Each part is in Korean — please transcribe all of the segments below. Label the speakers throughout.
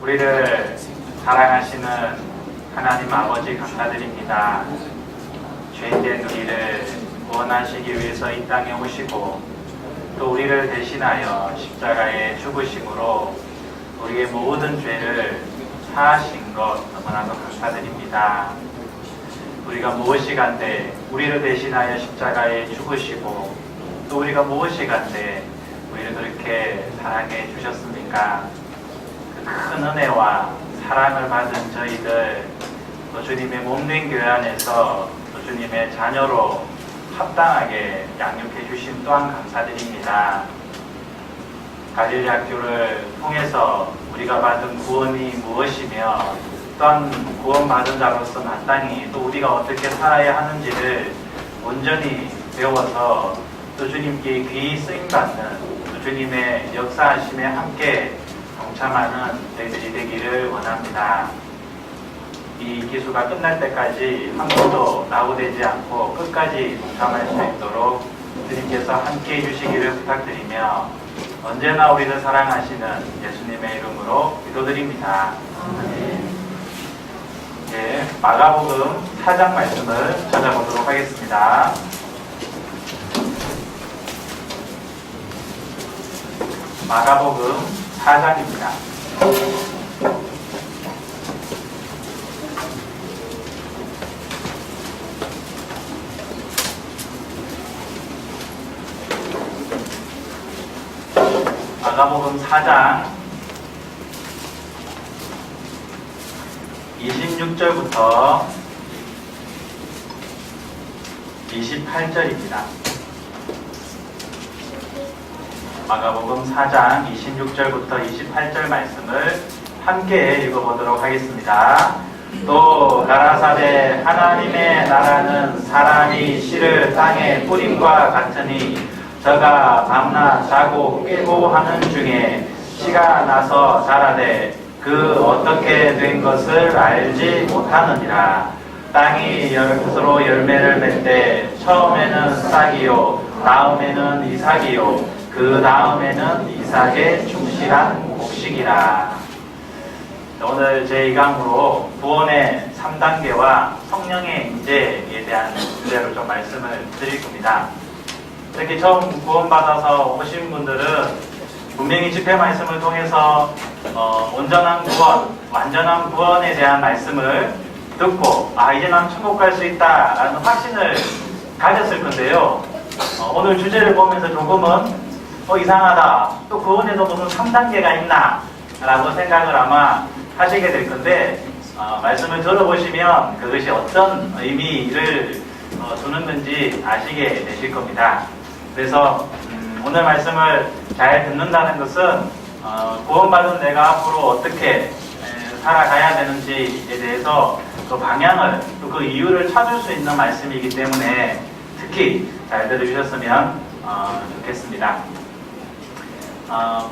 Speaker 1: 우리를 사랑하시는 하나님 아버지 감사드립니다. 죄인된 우리를 구원하시기 위해서 이 땅에 오시고 또 우리를 대신하여 십자가에 죽으심으로 우리의 모든 죄를 사하신 것 너무나도 감사드립니다. 우리가 무엇이 간데 우리를 대신하여 십자가에 죽으시고 또 우리가 무엇이 간데 우리를 그렇게 사랑해 주셨습니까? 그 큰 은혜와 사랑을 받은 저희들 또 주님의 몸된 교회 안에서 또 주님의 자녀로 합당하게 양육해 주신 또한 감사드립니다. 갈릴리 학교를 통해서 우리가 받은 구원이 무엇이며 또한 구원받은 자로서 마땅히 또 우리가 어떻게 살아야 하는지를 온전히 배워서 또 주님께 귀히 쓰임받는 또 주님의 역사하심에 함께 동참하는 저희들이 되기를 원합니다. 이 기수가 끝날 때까지 한 번도 나오되지 않고 끝까지 동참할 수 있도록 주님께서 함께 해주시기를 부탁드리며 언제나 우리를 사랑하시는 예수님의 이름으로 기도드립니다. 네, 마가복음 4장 말씀을 찾아보도록 하겠습니다. 마가복음 4장입니다. 마가복음 4장 26절부터 28절입니다. 마가복음 4장 26절부터 28절 말씀을 함께 읽어보도록 하겠습니다. 또 가라사대 하나님의 나라는 사람이 씨를 땅에 뿌림과 같으니 저가 밤낮 자고 깨고 하는 중에 씨가 나서 자라되 그 어떻게 된 것을 알지 못하느니라. 땅이 스스로 열매를 맺되 처음에는 싹이요 다음에는 이삭이요 그 다음에는 이삭의 충실한 곡식이라. 오늘 제 2강으로 구원의 3단계와 성령의 임재에 대한 주제로 좀 말씀을 드릴 겁니다. 이렇게 처음 구원받아서 오신 분들은 분명히 집회 말씀을 통해서 온전한 구원, 완전한 구원에 대한 말씀을 듣고 이제 난 천국 갈 수 있다라는 확신을 가졌을 건데요. 오늘 주제를 보면서 조금은 이상하다, 또 구원에도 무슨 3단계가 있나 라고 생각을 아마 하시게 될 건데 말씀을 들어보시면 그것이 어떤 의미를 두는 건지 아시게 되실 겁니다. 그래서 오늘 말씀을 잘 듣는다는 것은 구원받은 내가 앞으로 어떻게 살아가야 되는지에 대해서 그 방향을 또 그 이유를 찾을 수 있는 말씀이기 때문에 특히 잘 들으셨으면 좋겠습니다.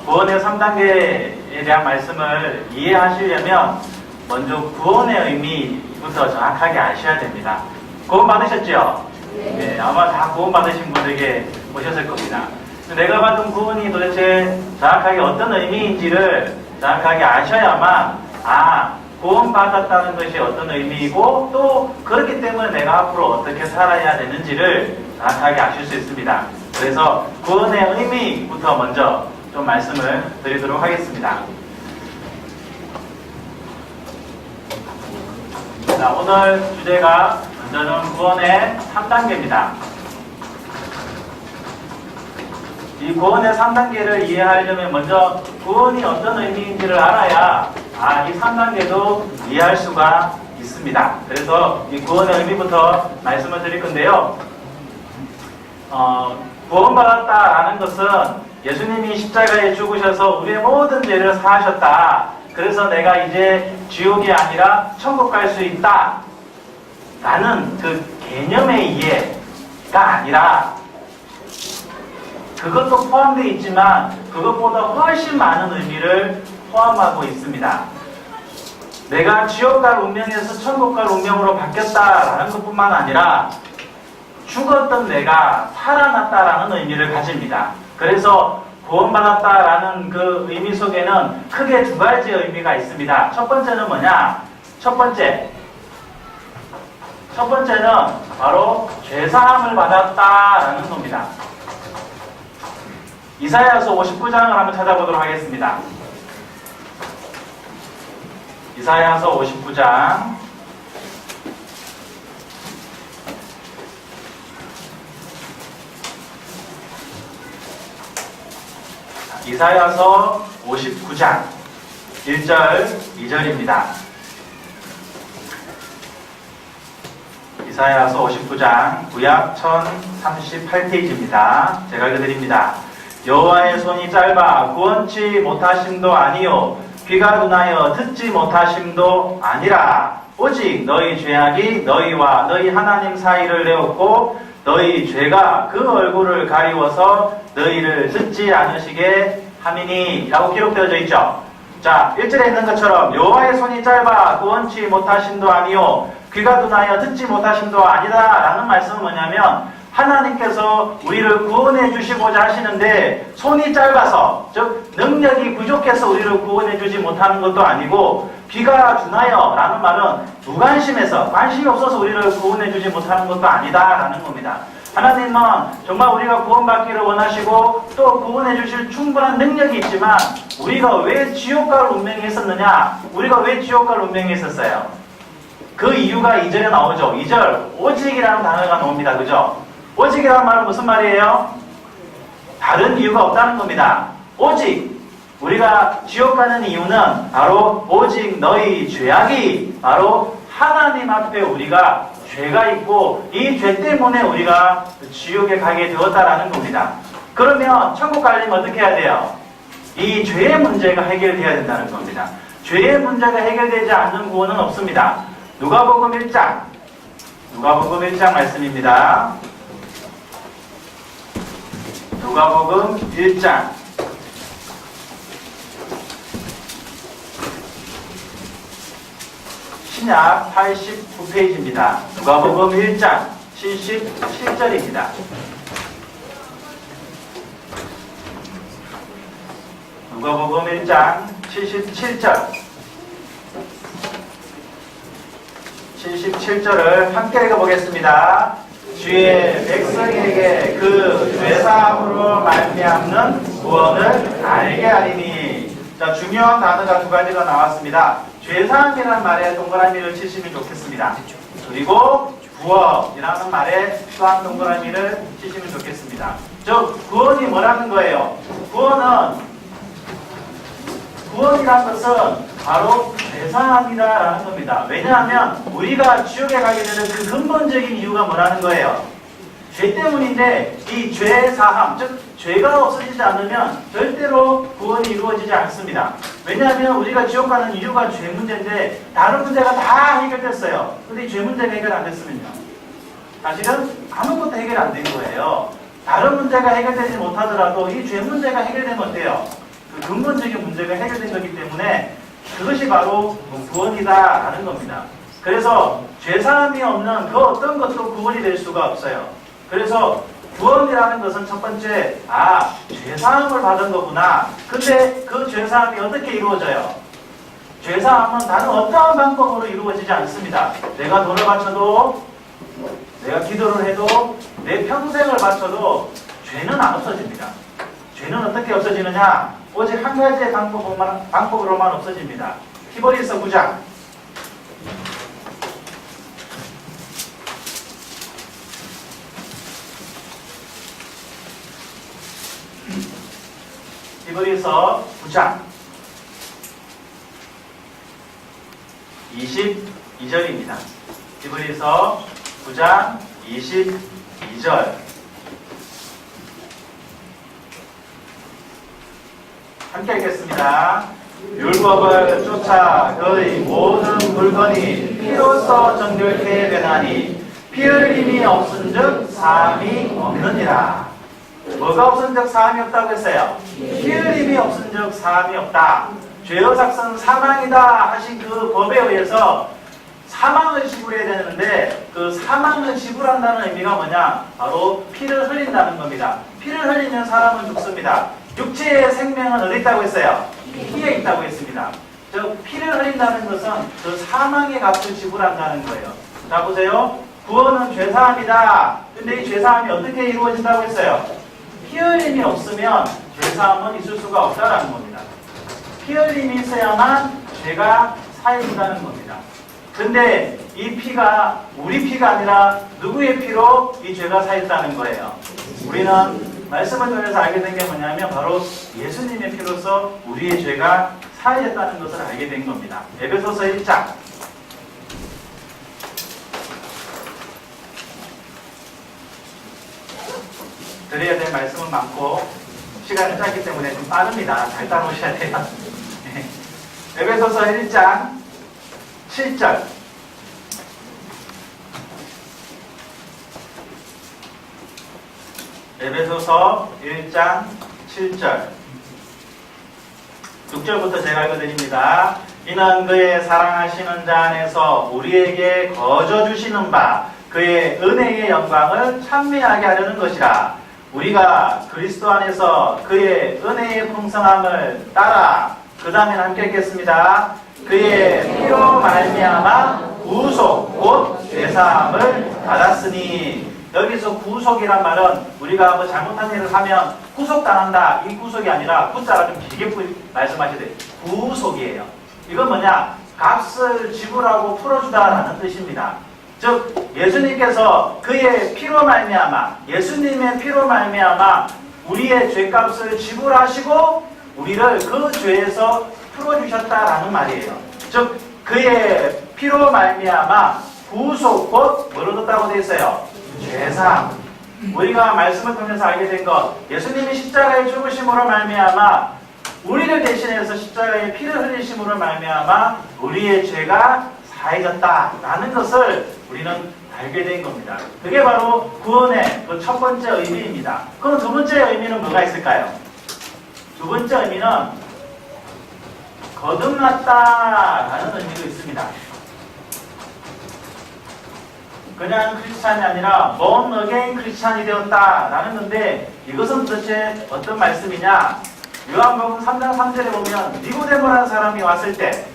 Speaker 1: 구원의 3단계에 대한 말씀을 이해하시려면 먼저 구원의 의미부터 정확하게 아셔야 됩니다. 구원 받으셨죠? 네, 아마 다 구원 받으신 분에게 오셨을 겁니다. 내가 받은 구원이 도대체 정확하게 어떤 의미인지를 정확하게 아셔야만 구원 받았다는 것이 어떤 의미이고 또 그렇기 때문에 내가 앞으로 어떻게 살아야 되는지를 정확하게 아실 수 있습니다. 그래서 구원의 의미부터 먼저 좀 말씀을 드리도록 하겠습니다. 자, 오늘 주제가 먼저는 구원의 3단계입니다. 이 구원의 3단계를 이해하려면 먼저 구원이 어떤 의미인지를 알아야 이 3단계도 이해할 수가 있습니다. 그래서 이 구원의 의미부터 말씀을 드릴 건데요. 구원받았다라는 것은 예수님이 십자가에 죽으셔서 우리의 모든 죄를 사하셨다. 그래서 내가 이제 지옥이 아니라 천국 갈 수 있다. 라는 그 개념의 이해가 아니라 그것도 포함되어 있지만 그것보다 훨씬 많은 의미를 포함하고 있습니다. 내가 지옥 갈 운명에서 천국 갈 운명으로 바뀌었다라는 것뿐만 아니라 죽었던 내가 살아났다라는 의미를 가집니다. 그래서 구원받았다라는 그 의미 속에는 크게 두 가지 의미가 있습니다. 첫 번째는 뭐냐? 첫 번째는 바로 죄사함을 받았다라는 겁니다. 이사야서 59장을 한번 찾아보도록 하겠습니다. 이사야서 59장 이사야서 59장 1절 2절입니다. 이사야서 59장 구약 1038페이지입니다. 제가 읽어드립니다. 여호와의 손이 짧아 구원치 못하심도 아니요 귀가 둔하여 듣지 못하심도 아니라 오직 너희 죄악이 너희와 너희 하나님 사이를 내었고 너희 죄가 그 얼굴을 가리워서 너희를 듣지 않으시게 함이니 라고 기록되어져 있죠. 자, 1절에 있는 것처럼 여호와의 손이 짧아 구원치 못하심도 아니요 귀가 둔하여 듣지 못하심도 아니다 라는 말씀은 뭐냐면 하나님께서 우리를 구원해 주시고자 하시는데 손이 짧아서 즉 능력이 부족해서 우리를 구원해 주지 못하는 것도 아니고 귀가 둔하여 라는 말은 무관심해서 관심이 없어서 우리를 구원해 주지 못하는 것도 아니다 라는 겁니다. 하나님은 정말 우리가 구원받기를 원하시고 또 구원해 주실 충분한 능력이 있지만 우리가 왜 지옥 갈 운명이 있었느냐? 우리가 왜 지옥 갈 운명이 있었어요? 그 이유가 2절에 나오죠. 2절 오직이라는 단어가 나옵니다. 그죠? 오직이라는 말은 무슨 말이에요? 다른 이유가 없다는 겁니다. 오직 우리가 지옥 가는 이유는 바로 오직 너희 죄악이 바로 하나님 앞에 우리가 죄가 있고 이 죄 때문에 우리가 지옥에 가게 되었다라는 겁니다. 그러면 천국 가려면 어떻게 해야 돼요? 이 죄의 문제가 해결돼야 된다는 겁니다. 죄의 문제가 해결되지 않는 구원은 없습니다. 누가복음 1장 말씀입니다. 누가복음 1장 신약 89페이지입니다. 누가복음 1장 77절입니다. 누가복음 1장 77절 77절을 함께 읽어보겠습니다. 주의 백성에게 그 죄사함으로 말미암는 구원을 알게 하리니. 자, 중요한 단어가 두 가지가 나왔습니다. 죄사함이라는 말에 동그라미를 치시면 좋겠습니다. 그리고 구원이라는 말에 또한 동그라미를 치시면 좋겠습니다. 즉 구원이 뭐라는 거예요? 구원이라는 것은 바로 죄사함이다라는 겁니다. 왜냐하면 우리가 지옥에 가게 되는 그 근본적인 이유가 뭐라는 거예요? 죄 때문인데 이 죄사함, 즉 죄가 없어지지 않으면 절대로 구원이 이루어지지 않습니다. 왜냐하면 우리가 지옥 가는 이유가 죄 문제인데 다른 문제가 다 해결됐어요. 근데 이 죄 문제가 해결 안 됐으면요. 사실은 아무것도 해결 안 된 거예요. 다른 문제가 해결되지 못하더라도 이 죄 문제가 해결되면 어때요? 그 근본적인 문제가 해결된 거기 때문에 그것이 바로 구원이다라는 겁니다. 그래서 죄사함이 없는 그 어떤 것도 구원이 될 수가 없어요. 그래서 구원이라는 것은 첫 번째, 죄사함을 받은 거구나. 근데 그 죄사함이 어떻게 이루어져요? 죄사함은 다른 어떠한 방법으로 이루어지지 않습니다. 내가 돈을 바쳐도, 내가 기도를 해도, 내 평생을 바쳐도 죄는 안 없어집니다. 죄는 어떻게 없어지느냐? 오직 한 가지의 방법으로만 없어집니다. 히브리서 9장 히브리서 9장 22절입니다. 히브리서 9장 22절 함께 읽겠습니다. 율법을 쫓아 그의 모든 물건이 피로써 정결케 되나니 피 흘림이 없은즉 사함이 없느니라. 뭐가 없은즉 사함이 없다고 했어요? 피 흘림이 없은즉 사함이 없다. 죄의 삭은 사망이다 하신 그 법에 의해서 사망을 지불해야 되는데 그 사망을 지불한다는 의미가 뭐냐? 바로 피를 흘린다는 겁니다. 피를 흘리면 사람은 죽습니다. 육체의 생명은 어디 있다고 했어요? 피에 있다고 했습니다. 저 피를 흘린다는 것은 저 사망의 값을 지불한다는 거예요. 자 보세요. 구원은 죄사함이다. 근데 이 죄사함이 어떻게 이루어진다고 했어요? 피 흘림이 없으면 죄사함은 있을 수가 없다라는 겁니다. 피 흘림이 있어야만 죄가 사해진다는 겁니다. 근데 이 피가 우리 피가 아니라 누구의 피로 이 죄가 사했다는 거예요? 우리는 말씀을 통해서 알게 된 게 뭐냐면 바로 예수님의 피로서 우리의 죄가 사해졌다는 것을 알게 된 겁니다. 에베소서 1장 드려야 될 말씀은 많고 시간은 짧기 때문에 좀 빠릅니다. 잘 따라오셔야 돼요. 에베소서 1장 7절 에베소서 1장 7절 6절부터 제가 읽어드립니다. 이는 그의 사랑하시는 자 안에서 우리에게 거저 주시는 바 그의 은혜의 영광을 찬미하게 하려는 것이라. 우리가 그리스도 안에서 그의 은혜의 풍성함을 따라 그 다음에 함께 읽겠습니다. 그의 피로 말미암아 구속 곧 죄사함을 받았으니. 여기서 구속이란 말은 우리가 뭐 잘못한 일을 하면 구속당한다. 이 구속이 아니라 구자가 좀 길게 말씀하셔야 돼요. 구속이에요. 이건 뭐냐? 값을 지불하고 풀어주다라는 뜻입니다. 즉 예수님께서 그의 피로 말미암아 예수님의 피로 말미암아 우리의 죄값을 지불하시고 우리를 그 죄에서 풀어주셨다라는 말이에요. 즉 그의 피로 말미암아 구속 곧 뭐로 뒀다고 되어 있어요? 죄사함. 우리가 말씀을 통해서 알게 된 것, 예수님이 십자가의 죽으심으로 말미암아 우리를 대신해서 십자가의 피를 흘리심으로 말미암아 우리의 죄가 사해졌다라는 것을 우리는 알게 된 겁니다. 그게 바로 구원의 그 첫 번째 의미입니다. 그럼 두 번째 의미는 뭐가 있을까요? 두 번째 의미는 거듭났다라는 의미도 있습니다. 그냥 크리스찬이 아니라 born again 크리스찬이 되었다라는 건데 이것은 도대체 어떤 말씀이냐? 요한복음 3장 3절에 보면 니고데모라는 사람이 왔을 때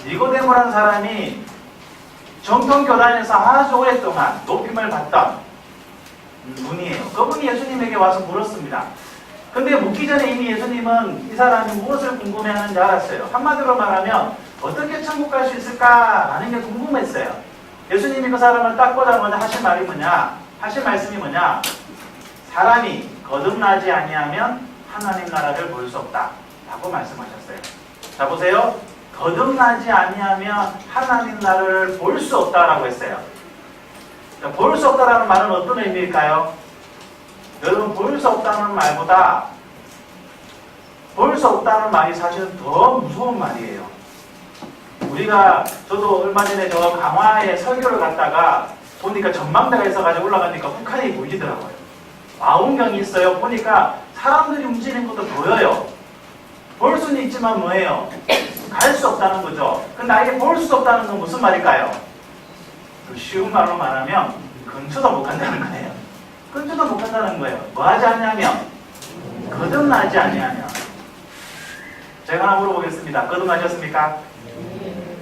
Speaker 1: 니고데모라는 사람이 정통교단에서 아주 오랫동안 높임을 받던 분이에요. 그분이 예수님에게 와서 물었습니다. 근데 묻기 전에 이미 예수님은 이 사람이 무엇을 궁금해하는지 알았어요. 한마디로 말하면 어떻게 천국 갈 수 있을까라는 게 궁금했어요. 예수님이 그 사람을 딱 보자마자 하신 말이 뭐냐? 하신 말씀이 뭐냐? 사람이 거듭나지 아니하면 하나님 나라를 볼 수 없다 라고 말씀하셨어요. 자 보세요. 거듭나지 아니하면 하나님 나라를 볼 수 없다라고 했어요. 볼 수 없다라는 말은 어떤 의미일까요? 여러분 볼 수 없다는 말보다 볼 수 없다는 말이 사실은 더 무서운 말이에요. 우리가 저도 얼마 전에 저 강화에 설교를 갔다가 보니까 전망대가 있어가지고 올라가니까 북한이 보이더라고요. 망원경이 있어요. 보니까 사람들이 움직이는 것도 보여요. 볼 수는 있지만 뭐예요? 갈 수 없다는 거죠. 근데 나에게 볼 수 없다는 건 무슨 말일까요? 쉬운 말로 말하면 근처도 못 간다는 거예요. 근처도 못 간다는 거예요. 뭐 하지 않냐면 거듭나지 아니하면. 제가 하나 물어보겠습니다. 거듭나셨습니까?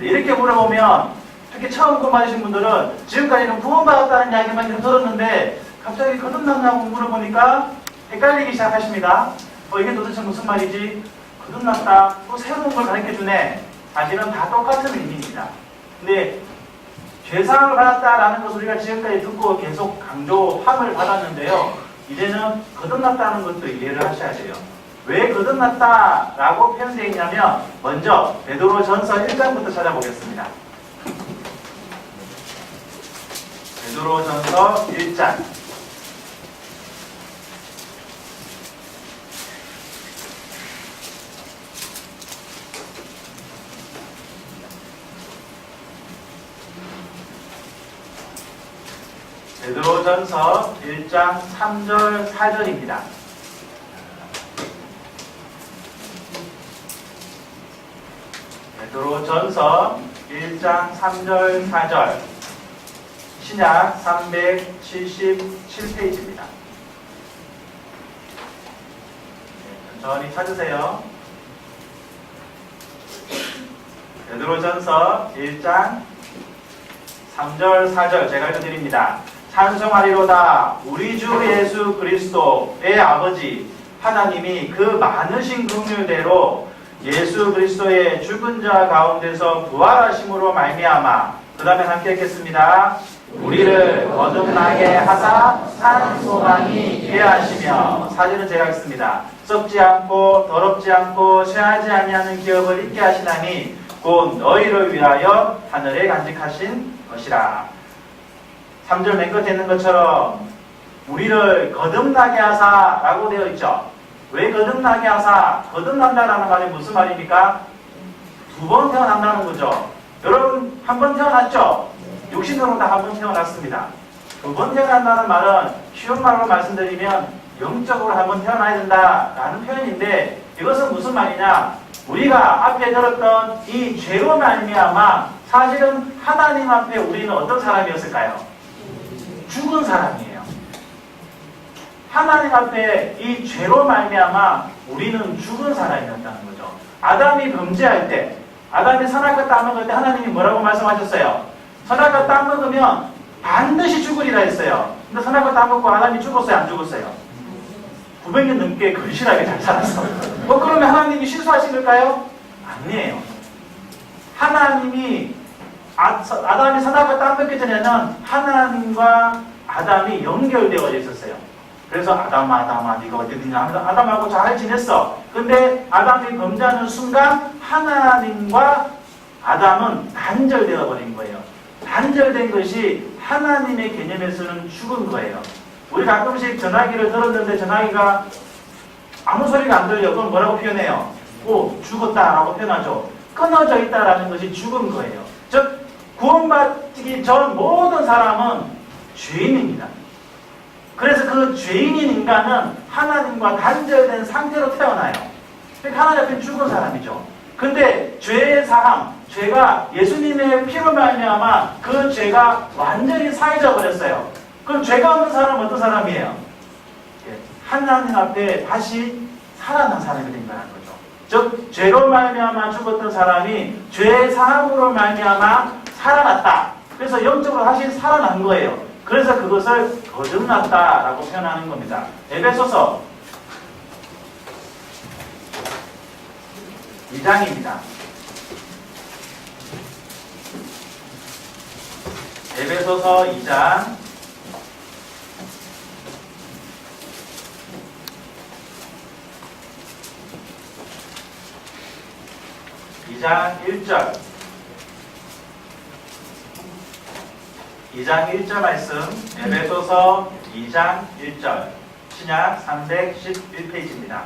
Speaker 1: 이렇게 물어보면 특히 처음 구원받으신 분들은 지금까지는 구원받았다는 이야기만 좀 들었는데 갑자기 거듭났냐고 물어보니까 헷갈리기 시작하십니다. 이게 도대체 무슨 말이지? 거듭났다. 또 새로운 걸 가르쳐주네. 사실은 다 똑같은 의미입니다. 근데 죄사함을 받았다라는 것을 우리가 지금까지 듣고 계속 강조함을 받았는데요. 이제는 거듭났다는 것도 이해를 하셔야 돼요. 왜 거듭났다라고 표현되어 있냐면 먼저 베드로전서 1장부터 찾아보겠습니다. 베드로전서 1장 베드로전서 1장 3절 4절입니다. 베드로전서 1장 3절 4절 신약 377페이지입니다. 천천히 찾으세요. 베드로전서 1장 3절 4절 제가 읽어드립니다. 찬송하리로다 우리 주 예수 그리스도의 아버지 하나님이 그 많으신 긍휼대로 예수 그리스도의 죽은 자 가운데서 부활하심으로 말미암아 그 다음에 함께 읽겠습니다. 우리를 거듭나게 하사 산 소망이 있게 하시며 사진은 제가 읽습니다. 썩지 않고 더럽지 않고 쇠하지 아니하는 기업을 있게 하시나니 곧 너희를 위하여 하늘에 간직하신 것이라. 3절 맨 끝에 있는 것처럼 우리를 거듭나게 하사 라고 되어 있죠. 왜 거듭나게 하사? 거듭난다라는 말이 무슨 말입니까? 2번 태어난다는 거죠. 여러분 한 번 태어났죠? 육신으로 다 한 번 태어났습니다. 2번 태어난다는 말은 쉬운 말로 말씀드리면 영적으로 한 번 태어나야 된다라는 표현인데 이것은 무슨 말이냐? 우리가 앞에 들었던 이 죄로 말미암아 사실은 하나님 앞에 우리는 어떤 사람이었을까요? 죽은 사람이에요. 하나님 앞에 이 죄로 말미암아 우리는 죽은 사람이었다는 거죠. 아담이 범죄할 때, 아담이 선악과 따먹을 때 하나님이 뭐라고 말씀하셨어요? 선악과 따먹으면 반드시 죽으리라 했어요. 근데 선악과 따먹고 아담이 죽었어요? 안 죽었어요? 900년 넘게 건실하게 잘 살았어. 그러면 하나님이 실수하신 걸까요? 아니에요. 하나님이 아담이 선악과 따먹기 전에는 하나님과 아담이 연결되어 있었어요. 그래서 아담아 네가 어디 있냐 하면서 아담하고 잘 지냈어. 근데 아담이 범죄하는 순간 하나님과 아담은 단절되어 버린 거예요. 단절된 것이 하나님의 개념에서는 죽은 거예요. 우리 가끔씩 전화기를 들었는데 전화기가 아무 소리가 안 들려. 그건 뭐라고 표현해요? 죽었다라고 표현하죠. 끊어져 있다라는 것이 죽은 거예요. 즉 구원받기 전 모든 사람은 죄인입니다. 그래서 그 죄인인 인간은 하나님과 단절된 상태로 태어나요. 그러니까 하나님 앞에 죽은 사람이죠. 근데 죄의 사함, 죄가 예수님의 피로 말미암아 그 죄가 완전히 사해져 버렸어요. 그럼 죄가 없는 사람은 어떤 사람이에요? 하나님 앞에 다시 살아난 사람이 된다는 거죠. 즉 죄로 말미암아 죽었던 사람이 죄의 사함으로 말미암아 살아났다. 그래서 영적으로 다시 살아난 거예요. 그래서 그것을 거듭났다라고 표현하는 겁니다. 에베소서 2장입니다. 에베소서 2장 1절 2장 1절 말씀, 에베소서 2장 1절, 신약 311페이지입니다.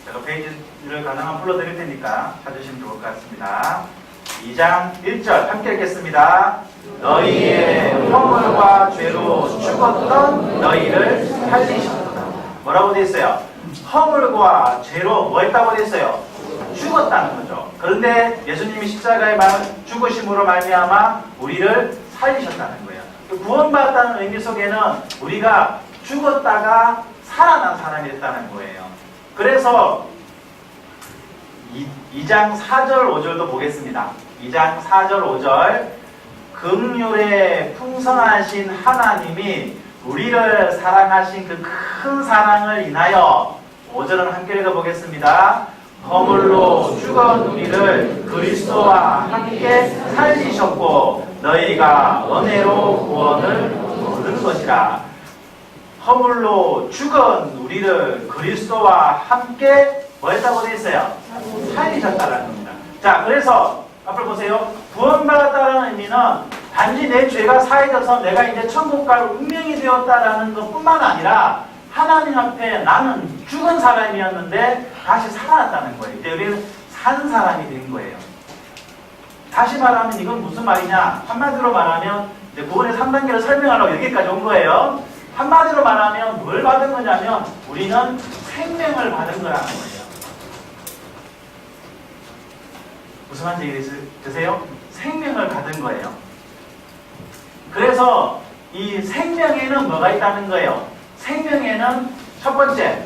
Speaker 1: 제가 페이지를 가능한 불러드릴 테니까 찾으시면 좋을 것 같습니다. 2장 1절 함께 읽겠습니다. 너희의 허물과 죄로 죽었던 너희를 살리셨다. 뭐라고 되어 있어요? 허물과 죄로 뭐 했다고 되어 있어요? 죽었다는 거죠. 그런데 예수님이 십자가에 죽으심으로 말미암아 우리를 살리셨다는 거예요. 구원받았다는 의미 속에는 우리가 죽었다가 살아난 사람이 됐다는 거예요. 그래서 2장 4절 5절도 보겠습니다. 2장 4절 5절 긍휼에 풍성하신 하나님이 우리를 사랑하신 그 큰 사랑을 인하여 5절은 함께 읽어보겠습니다. 허물로 죽은 우리를 그리스도와 함께 살리셨고 너희가 은혜로 구원을 얻은 것이라. 허물로 죽은 우리를 그리스도와 함께 뭐 했다고 되어 있어요? 살리셨다는 겁니다. 자, 그래서 앞으로 보세요. 구원받았다는 의미는 단지 내 죄가 사해져서 내가 이제 천국 갈 운명이 되었다라는 것뿐만 아니라 하나님 앞에 나는 죽은 사람이었는데 다시 살아났다는 거예요. 이제 우리는 산 사람이 된 거예요. 다시 말하면 이건 무슨 말이냐? 한마디로 말하면 이제 구원의 3단계를 설명하려고 여기까지 온 거예요. 한마디로 말하면 뭘 받은 거냐면 우리는 생명을 받은 거라는 거예요. 무슨 말인지 드세요? 생명을 받은 거예요. 그래서 이 생명에는 뭐가 있다는 거예요? 생명에는 첫 번째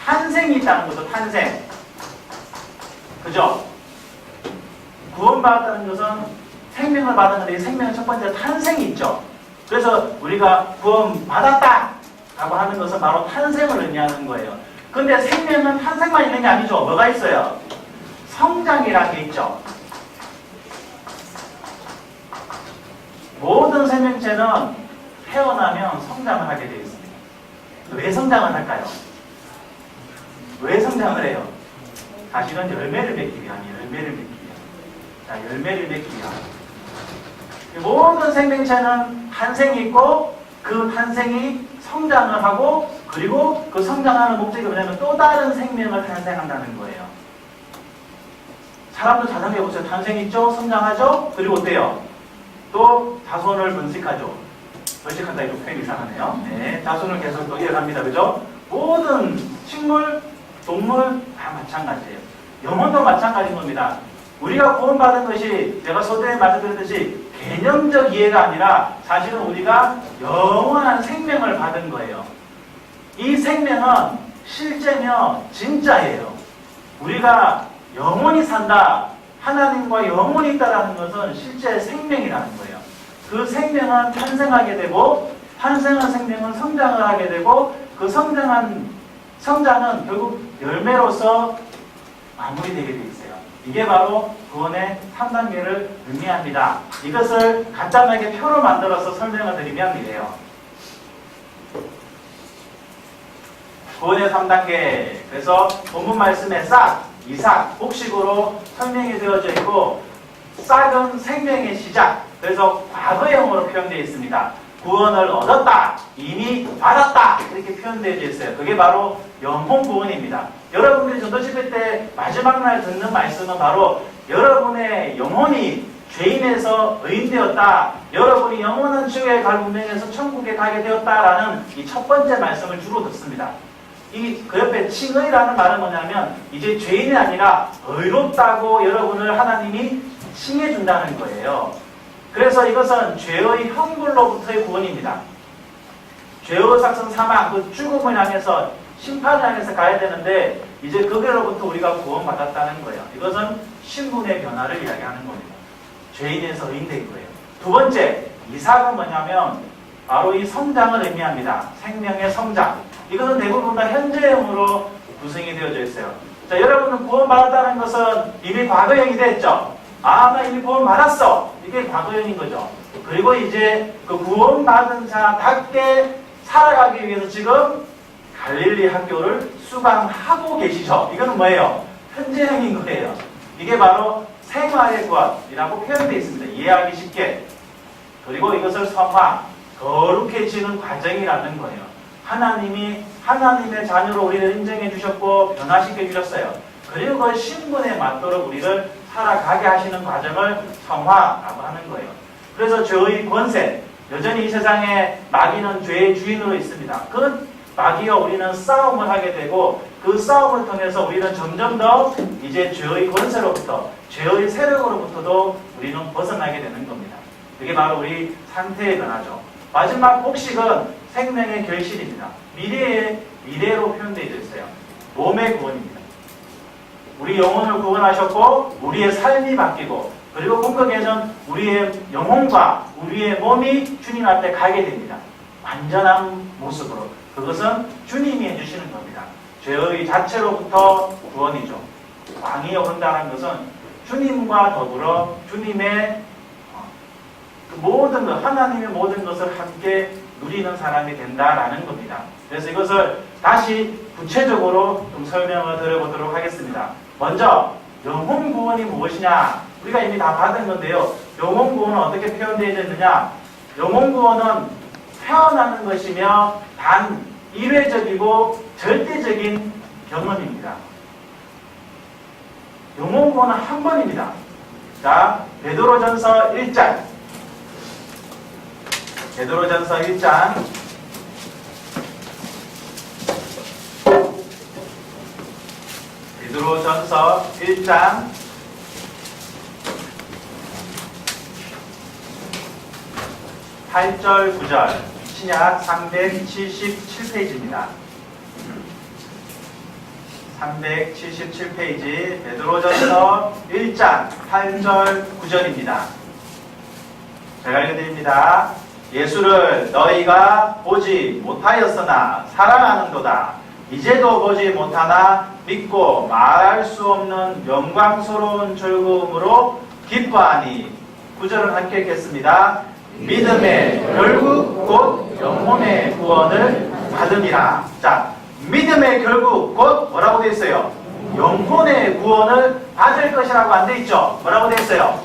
Speaker 1: 탄생이 있다는 거죠. 탄생. 그죠? 구원받았다는 것은 생명을 받았는데 이 생명의 첫 번째 탄생이 있죠. 그래서 우리가 구원받았다 라고 하는 것은 바로 탄생을 의미하는 거예요. 근데 생명은 탄생만 있는 게 아니죠. 뭐가 있어요? 성장이라는 게 있죠. 모든 생명체는 태어나면 성장을 하게 되어 있습니다. 왜 성장을 할까요? 왜 성장을 해요? 사실은 열매를 맺기 위함이에요. 열매를 맺기 위함. 자, 열매를 맺기 위함. 모든 생명체는 탄생이 있고 그 탄생이 성장을 하고 그리고 그 성장하는 목적이 뭐냐면 또 다른 생명을 탄생한다는 거예요. 사람도 잘 생각해보세요. 탄생 있죠? 성장하죠? 그리고 어때요? 또 자손을 번식하죠. 번식한다 이거 표현 이상하네요. 네, 자손을 계속 또 이어갑니다. 그죠? 모든 식물, 동물 다 마찬가지예요. 영혼도 마찬가지인 겁니다. 우리가 구원받은 것이 제가 서두에 말씀드렸듯이 개념적 이해가 아니라 사실은 우리가 영원한 생명을 받은 거예요. 이 생명은 실제며 진짜예요. 우리가 영원히 산다, 하나님과 영원히 있다라는 것은 실제 생명이라는 거예요. 그 생명은 탄생하게 되고 탄생한 생명은 성장을 하게 되고 그 성장은 결국 열매로서 마무리되게 되어 있어요. 이게 바로 구원의 3단계를 의미합니다. 이것을 간단하게 표로 만들어서 설명을 드리면 이래요. 구원의 3단계. 그래서 본문 말씀에 싹, 이삭, 복식으로 설명이 되어져 있고 싹은 생명의 시작. 그래서 과거형으로 표현되어 있습니다. 구원을 얻었다, 이미 받았다 이렇게 표현되어 있어요. 그게 바로 영혼 구원입니다. 여러분들이 전도집회 때 마지막 날 듣는 말씀은 바로 여러분의 영혼이 죄인에서 의인되었다, 여러분이 영원한 지옥에 갈 운명에서 천국에 가게 되었다라는 이 첫 번째 말씀을 주로 듣습니다. 그 옆에 칭의라는 말은 뭐냐면 이제 죄인이 아니라 의롭다고 여러분을 하나님이 칭해준다는 거예요. 그래서 이것은 죄의 형벌로부터의 구원입니다. 죄의 삭선 사망, 그 죽음을 향해서 심판을 향해서 가야 되는데 이제 거기로부터 우리가 구원받았다는 거예요. 이것은 신분의 변화를 이야기하는 겁니다. 죄인에서 의인된 거예요. 두 번째, 이삭은 뭐냐면 바로 이 성장을 의미합니다. 생명의 성장. 이것은 대부분 다 현재형으로 구성이 되어져 있어요. 자, 여러분은 구원받았다는 것은 이미 과거형이 됐죠? 아, 나 이미 구원받았어. 이게 과거형인 거죠. 그리고 이제 그 구원받은 자답게 살아가기 위해서 지금 갈릴리 학교를 수강하고 계시죠. 이거는 뭐예요? 현재형인 거예요. 이게 바로 생활의 구원이라고 표현되어 있습니다. 이해하기 쉽게. 그리고 이것을 성화, 거룩해지는 과정이라는 거예요. 하나님이 하나님의 자녀로 우리를 인정해 주셨고 변화시켜 주셨어요. 그리고 그 신분에 맞도록 우리를 살아가게 하시는 과정을 성화라고 하는 거예요. 그래서 죄의 권세, 여전히 이 세상에 마귀는 죄의 주인으로 있습니다. 그 마귀와 우리는 싸움을 하게 되고 그 싸움을 통해서 우리는 점점 더 이제 죄의 권세로부터, 죄의 세력으로부터도 우리는 벗어나게 되는 겁니다. 그게 바로 우리 상태의 변화죠. 마지막 복식은 생명의 결실입니다. 미래로 표현되어 있어요. 몸의 구원입니다. 우리 영혼을 구원하셨고 우리의 삶이 바뀌고 그리고 궁극에는 우리의 영혼과 우리의 몸이 주님 앞에 가게 됩니다. 완전한 모습으로. 그것은 주님이 해주시는 겁니다. 죄의 자체로부터 구원이죠. 왕이 오른다는 것은 주님과 더불어 주님의 모든 것, 하나님의 모든 것을 함께 누리는 사람이 된다라는 겁니다. 그래서 이것을 다시 구체적으로 좀 설명을 드려보도록 하겠습니다. 먼저 영혼 구원이 무엇이냐? 우리가 이미 다 받은 건데요. 영혼 구원은 어떻게 표현되어 있느냐? 영혼 구원은 태어나는 것이며 단 일회적이고 절대적인 경험입니다. 영혼 구원은 한 번입니다. 자, 베드로전서 1장. 베드로전서 1장. 베드로전서 1장 8절 9절 신약 377페이지입니다. 377페이지 베드로전서 1장 8절 9절입니다. 제가 읽어드립니다. 예수를 너희가 보지 못하였으나 사랑하는도다. 이제도 보지 못하나 믿고 말할 수 없는 영광스러운 즐거움으로 기뻐하니. 9절을 함께 읽겠습니다. 믿음의 결국 곧 영혼의 구원을 받음이라. 자, 믿음의 결국 곧 뭐라고 되어 있어요? 영혼의 구원을 받을 것이라고 안 되어 있죠? 뭐라고 되어 있어요?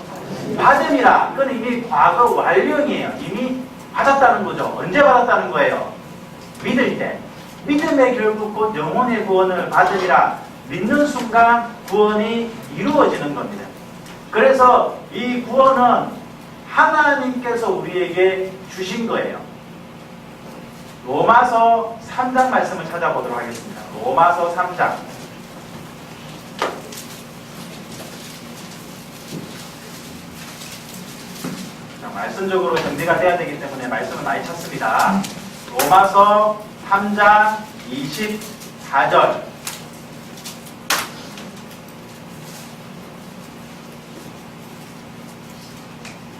Speaker 1: 받음이라. 그건 이미 과거 완료형이에요. 이미 받았다는 거죠. 언제 받았다는 거예요? 믿을 때. 믿음의 결국 곧 영혼의 구원을 받으리라. 믿는 순간 구원이 이루어지는 겁니다. 그래서 이 구원은 하나님께서 우리에게 주신 거예요. 로마서 3장 말씀을 찾아보도록 하겠습니다. 로마서 3장. 자, 말씀적으로 정리가 돼야 되기 때문에 말씀을 많이 찾습니다. 로마서 3장 24절.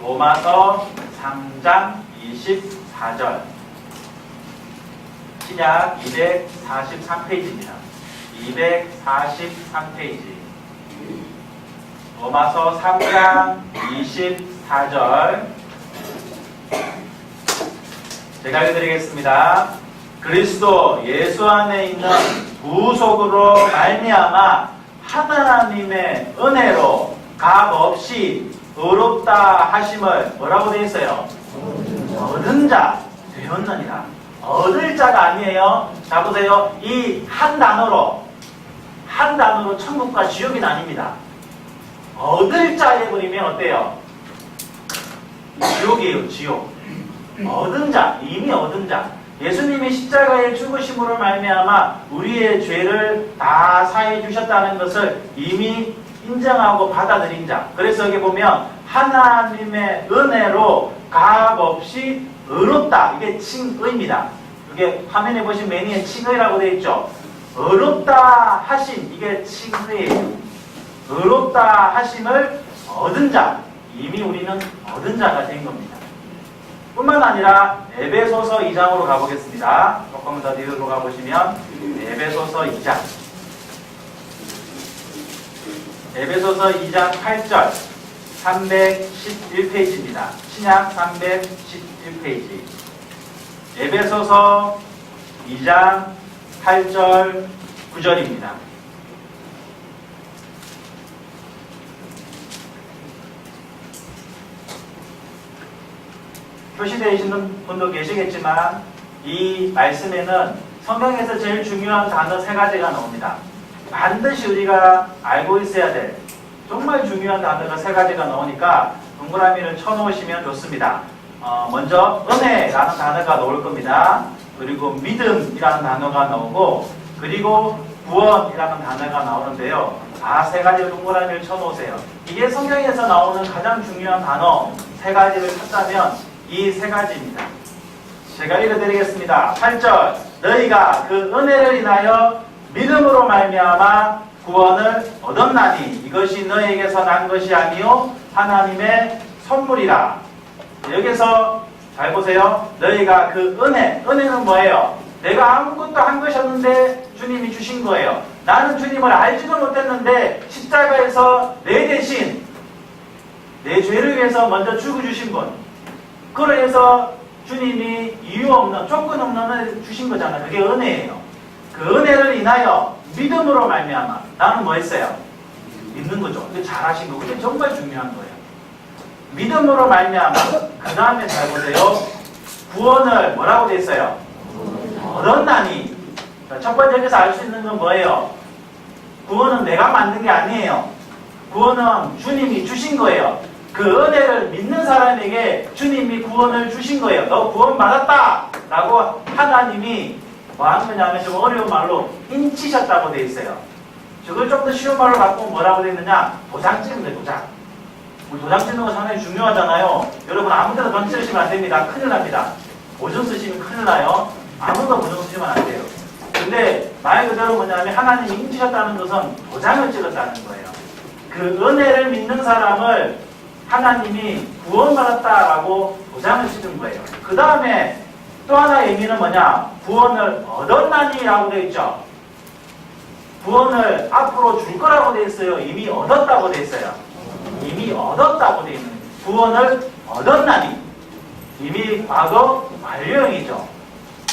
Speaker 1: 로마서 3장 24절. 신약 243페이지입니다. 243페이지. 로마서 3장 24절. 제가 읽어드리겠습니다. 그리스도 예수 안에 있는 구속으로 말미암아 하나님의 은혜로 값없이 의롭다 하심을 뭐라고 되어 있어요? 얻은 자 되었느니라. 얻을 자가 아니에요. 자 보세요. 이 한 단어로 천국과 지옥이 나뉩니다. 얻을 자 해버리면 어때요? 지옥이에요. 지옥. 얻은 자, 이미 얻은 자. 예수님이 십자가의 죽으심으로 말미암아 우리의 죄를 다 사해 주셨다는 것을 이미 인정하고 받아들인 자. 그래서 여기 보면 하나님의 은혜로 값없이 의롭다. 이게 칭의입니다. 이게 화면에 보신 매니에 칭의라고 되어 있죠. 의롭다 하심. 이게 칭의예요. 의롭다 하심을 얻은 자. 이미 우리는 얻은 자가 된 겁니다. 뿐만 아니라 에베소서 2장으로 가보겠습니다. 조금 더 뒤로 가보시면 에베소서 2장. 에베소서 2장 8절 311페이지입니다. 신약 311페이지. 에베소서 2장 8절 9절입니다. 표시되어 있는 분도 계시겠지만 이 말씀에는 성경에서 제일 중요한 단어 3가지가 나옵니다. 반드시 우리가 알고 있어야 될 정말 중요한 단어가 3가지가 나오니까 동그라미를 쳐놓으시면 좋습니다. 먼저 은혜라는 단어가 나올 겁니다. 그리고 믿음이라는 단어가 나오고 그리고 구원이라는 단어가 나오는데요. 다 3가지를 동그라미를 쳐놓으세요. 이게 성경에서 나오는 가장 중요한 단어 3가지를 찾자면 이 3가지입니다. 제가 읽어드리겠습니다. 8절. 너희가 그 은혜를 인하여 믿음으로 말미암아 구원을 얻었나니 이것이 너희에게서 난 것이 아니요 하나님의 선물이라. 여기서 잘 보세요. 너희가 그 은혜는 뭐예요? 내가 아무것도 한 것이 없는데 주님이 주신 거예요. 나는 주님을 알지도 못했는데 십자가에서 내 대신 내 죄를 위해서 먼저 죽어주신 분. 그래서 주님이 이유 없는 조건 없는 은혜를 주신 거잖아요. 그게 은혜예요. 그 은혜를 인하여 믿음으로 말미암아 나는 뭐 했어요? 믿는 거죠. 이게 잘하신 거고 이게 정말 중요한 거예요. 믿음으로 말미암아 그 다음에 잘 보세요. 구원을 뭐라고 돼 있어요? 얻었나니. 첫 번째 여기서 알 수 있는 건 뭐예요? 구원은 내가 만든 게 아니에요. 구원은 주님이 주신 거예요. 그 은혜를 믿는 사람에게 주님이 구원을 주신 거예요. 너 구원 받았다! 라고 하나님이 뭐 하는 거냐면 좀 어려운 말로 인치셨다고 돼 있어요. 저걸 좀 더 쉬운 말로 바꾸면 뭐라고 돼 있느냐? 도장 찍는 거예요. 도장. 우리 도장 찍는 거 상당히 중요하잖아요. 여러분 아무 데나 도장 찍으시면 안 됩니다. 큰일 납니다. 보증 쓰시면 큰일 나요. 아무도 보증 쓰시면 안 돼요. 근데 말 그대로 뭐냐면 하나님이 인치셨다는 것은 도장을 찍었다는 거예요. 그 은혜를 믿는 사람을 하나님이 구원받았다라고 도장을 찍은 거예요. 그 다음에 또 하나의 의미는 뭐냐? 구원을 얻었나니라고 되어 있죠. 구원을 앞으로 줄 거라고 되어 있어요. 이미 얻었다고 되어 있어요. 이미 얻었다고 되어 있는 거예요. 구원을 얻었나니. 이미 과거 완료형이죠.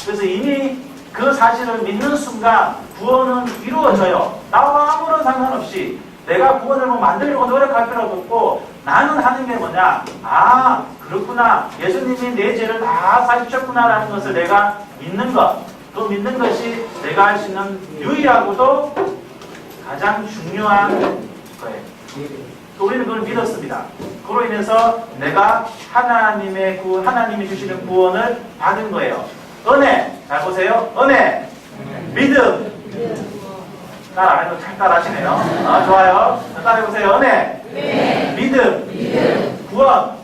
Speaker 1: 그래서 이미 그 사실을 믿는 순간 구원은 이루어져요. 나와 아무런 상관없이 내가 구원을 뭐 만들려고 노력할 필요도 없고 나는 하는 게 뭐냐? 아, 그렇구나. 예수님이 내 죄를 다 사주셨구나라는 것을 내가 믿는 것. 그 믿는 것이 내가 할 수 있는 유일하고도 가장 중요한 거예요. 우리는 그걸 믿었습니다. 그로 인해서 내가 하나님이 주시는 구원을 받은 거예요. 은혜, 잘 보세요. 은혜, 믿음. 따라 안 해도 잘 따라 하시네요. 아, 좋아요. 따라해보세요. 은혜, 믿음, 구원.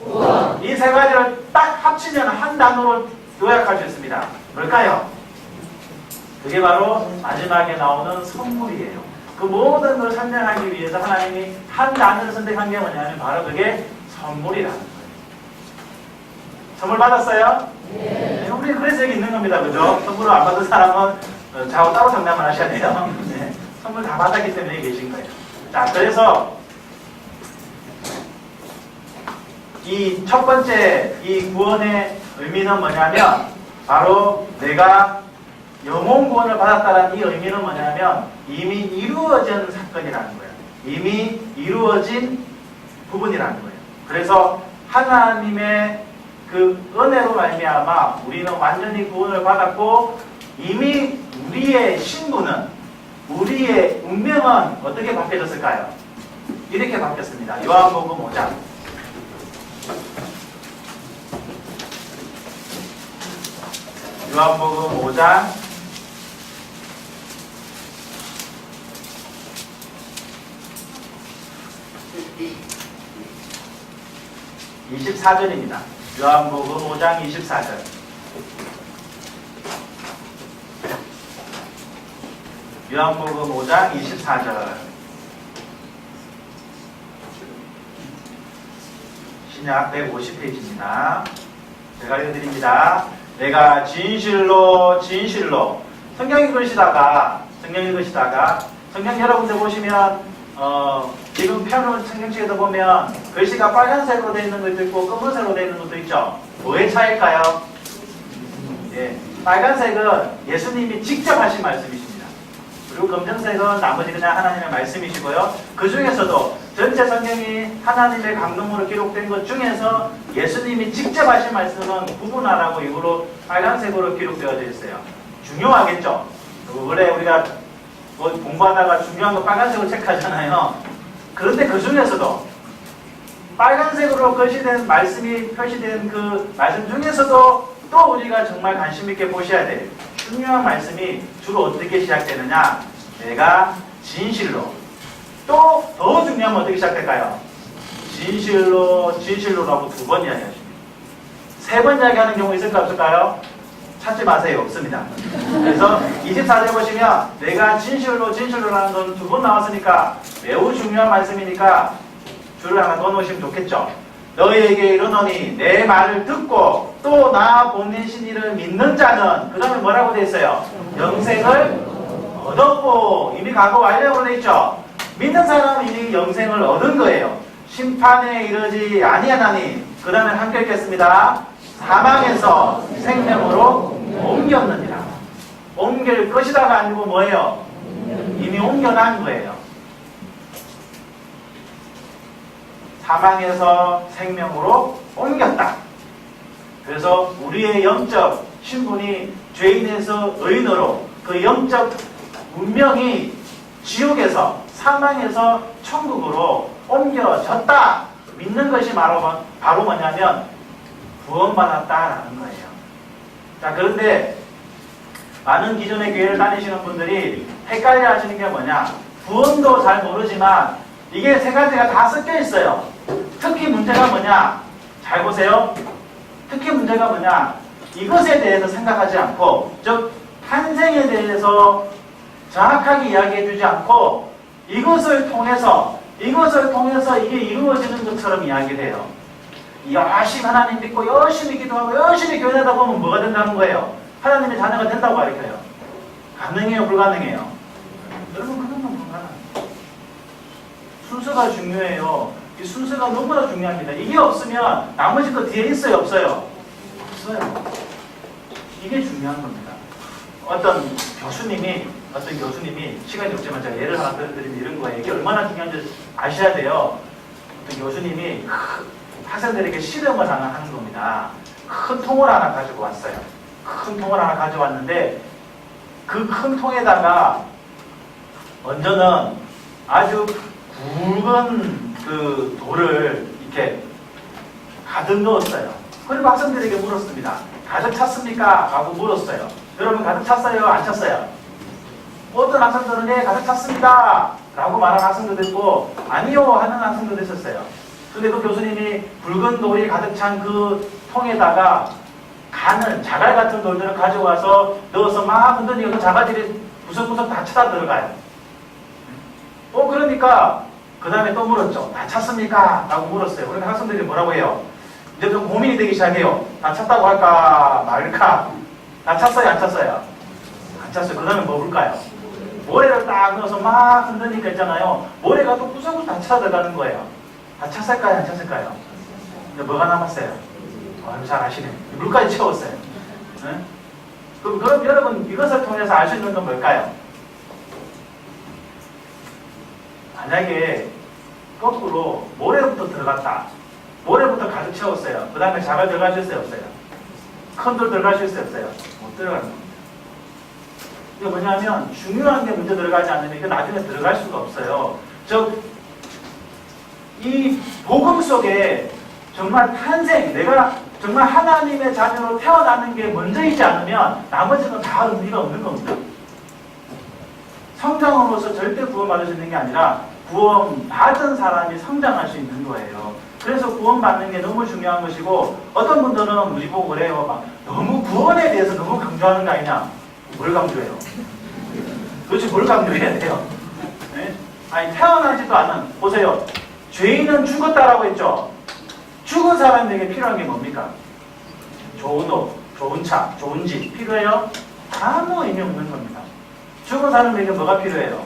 Speaker 1: 이 세 가지를 딱 합치면 한 단어로 요약할 수 있습니다. 뭘까요? 그게 바로 마지막에 나오는 선물이에요. 그 모든 걸 설명하기 위해서 하나님이 한 단어를 선택한 게 뭐냐면 바로 그게 선물이라는 거예요. 선물 받았어요? 네. 우리 그래서 여기 있는 겁니다. 그죠? 선물을 안 받은 사람은 저하고 따로 상담을 하셔야 돼요. 네. 선물 다 받았기 때문에 여기 계신 거예요. 자, 그래서 이 첫 번째 이 구원의 의미는 뭐냐면 바로 내가 영혼 구원을 받았다는 이 의미는 뭐냐면 이미 이루어진 사건이라는 거예요. 이미 이루어진 부분이라는 거예요. 그래서 하나님의 그 은혜로 말미암아 우리는 완전히 구원을 받았고 이미 우리의 신분은 우리의 운명은 어떻게 바뀌어졌을까요? 이렇게 바뀌었습니다. 요한복음 5장. 요한복음 5장 24절입니다. 요한복음 5장 24절. 요한복음 5장 24절. 신약 150페이지입니다. 제가 읽어드립니다. 내가 진실로 성경 읽으시다가 성경 여러분들 보시면 지금 펴놓은 성경책에도 보면 글씨가 빨간색으로 되어 있는 것도 있고 검은색으로 되어 있는 것도 있죠. 뭐의 차이일까요? 예, 빨간색은 예수님이 직접 하신 말씀이십니다. 그리고 검정색은 나머지 그냥 하나님의 말씀이시고요. 그 중에서도 전체 성경이 하나님의 강림으로 기록된 것 중에서 예수님이 직접 하신 말씀은 구분하라고 일부러 빨간색으로 기록되어져 있어요. 중요하겠죠? 원래 우리가 뭐 공부하다가 중요한 거 빨간색으로 체크하잖아요. 그런데 그 중에서도 빨간색으로 표시된 말씀이 표시된 그 말씀 중에서도 또 우리가 정말 관심 있게 보셔야 될 중요한 말씀이 주로 어떻게 시작되느냐? 내가 진실로. 또 더 중요하면 어떻게 시작될까요? 진실로라고 2번 이야기하십니다. 3번 이야기하는 경우 있을까 없을까요? 찾지 마세요. 없습니다. 그래서 24절 보시면 내가 진실로라는 건 2번 나왔으니까 매우 중요한 말씀이니까 줄을 하나 더 놓으시면 좋겠죠. 너희에게 이르노니 내 말을 듣고 또 나 보내신 이를 믿는 자는 그 다음에 뭐라고 되어 있어요? 영생을 얻었고 이미 과거 완료로 되어 있죠. 믿는 사람은 이미 영생을 얻은 거예요. 심판에 이르지 아니하나니 그 다음에 함께 읽겠습니다. 사망에서 생명으로 옮겼느니라. 옮길 것이다가 아니고 뭐예요? 이미 옮겨난 거예요. 사망에서 생명으로 옮겼다. 그래서 우리의 영적 신분이 죄인에서 의인으로 그 영적 운명이 지옥에서 사망에서 천국으로 옮겨졌다. 믿는 것이 바로 뭐냐면 구원받았다라는 거예요. 자, 그런데 많은 기존의 교회를 다니시는 분들이 헷갈려 하시는 게 뭐냐? 구원도 잘 모르지만 이게 3가지가 다 섞여 있어요. 특히 문제가 뭐냐? 잘 보세요. 특히 문제가 뭐냐? 이것에 대해서 생각하지 않고, 즉 탄생에 대해서 정확하게 이야기해 주지 않고 이것을 통해서 이게 이루어지는 것처럼 이야기를 해요. 열심히 하나님 믿고 열심히 기도하고 열심히 교회하다 보면 뭐가 된다는 거예요? 하나님의 자녀가 된다고 가르쳐요. 가능해요? 불가능해요? 여러분 그런 건 불가능해요. 순서가 중요해요. 이 순서가 너무나 중요합니다. 이게 없으면 나머지 거 뒤에 있어요? 없어요? 없어요. 이게 중요한 겁니다. 어떤 교수님이 시간이 없지만 제가 예를 하나 들어드리면 이런 거예요. 이게 얼마나 중요한지 아셔야 돼요. 어떤 교수님이 학생들에게 실험을 하나 하는 겁니다. 큰 통을 하나 가지고 왔어요. 큰 통을 하나 가져왔는데 그 큰 통에다가 먼저는 아주 굵은 그 돌을 이렇게 가득 넣었어요. 그리고 학생들에게 물었습니다. 가득 찼습니까? 라고 물었어요. 여러분 가득 찼어요? 안 찼어요? 어떤 학생들은 네 가득 찼습니다 라고 말하는 학생들도 있고 아니요 하는 학생들도 있었어요. 근데 그 교수님이 붉은 돌이 가득 찬 그 통에다가 가는 자갈 같은 돌들을 가져와서 넣어서 막 흔드니까 그 자갈들이 구석구석 다 쳐다 들어가요. 그러니까 그 다음에 또 물었죠. 다 찼습니까? 라고 물었어요. 그러니까 학생들이 뭐라고 해요? 이제 좀 고민이 되기 시작해요. 다 찼다고 할까 말까? 다 찼어요? 안 찼어요? 안 찼어요. 그 다음에 뭐 볼까요? 모래를 딱 넣어서 막 흔드니까 있잖아요. 모래가 또 구석구석 다 쳐 들어가는 거예요. 다 찼을까요? 안 찼을까요? 근데 뭐가 남았어요? 잘 아시네. 물까지 채웠어요. 네? 그럼 여러분 이것을 통해서 알 수 있는 건 뭘까요? 만약에 거꾸로 모래부터 들어갔다. 모래부터 가득 채웠어요. 그 다음에 자갈 들어갈 수 있어요? 없어요? 큰 돌 들어갈 수 있어요? 없어요? 못 들어가는 겁니다. 이게 뭐냐면 중요한 게 먼저 들어가지 않으면 이거 나중에 들어갈 수가 없어요. 이 복음 속에 정말 탄생, 내가 정말 하나님의 자녀로 태어나는 게 먼저이지 않으면 나머지는 다 의미가 없는 겁니다. 성장함으로써 절대 구원받을 수 있는 게 아니라 구원받은 사람이 성장할 수 있는 거예요. 그래서 구원받는 게 너무 중요한 것이고 어떤 분들은 우리 보고 그래요. 막 너무 구원에 대해서 너무 강조하는 거 아니냐. 뭘 강조해요? 도대체 뭘 강조해야 돼요? 네? 아니 태어나지도 않은, 보세요. 죄인은 죽었다라고 했죠. 죽은 사람에게 필요한 게 뭡니까? 좋은 옷, 좋은 차, 좋은 집 필요해요? 아무 의미 없는 겁니다. 죽은 사람에게 뭐가 필요해요?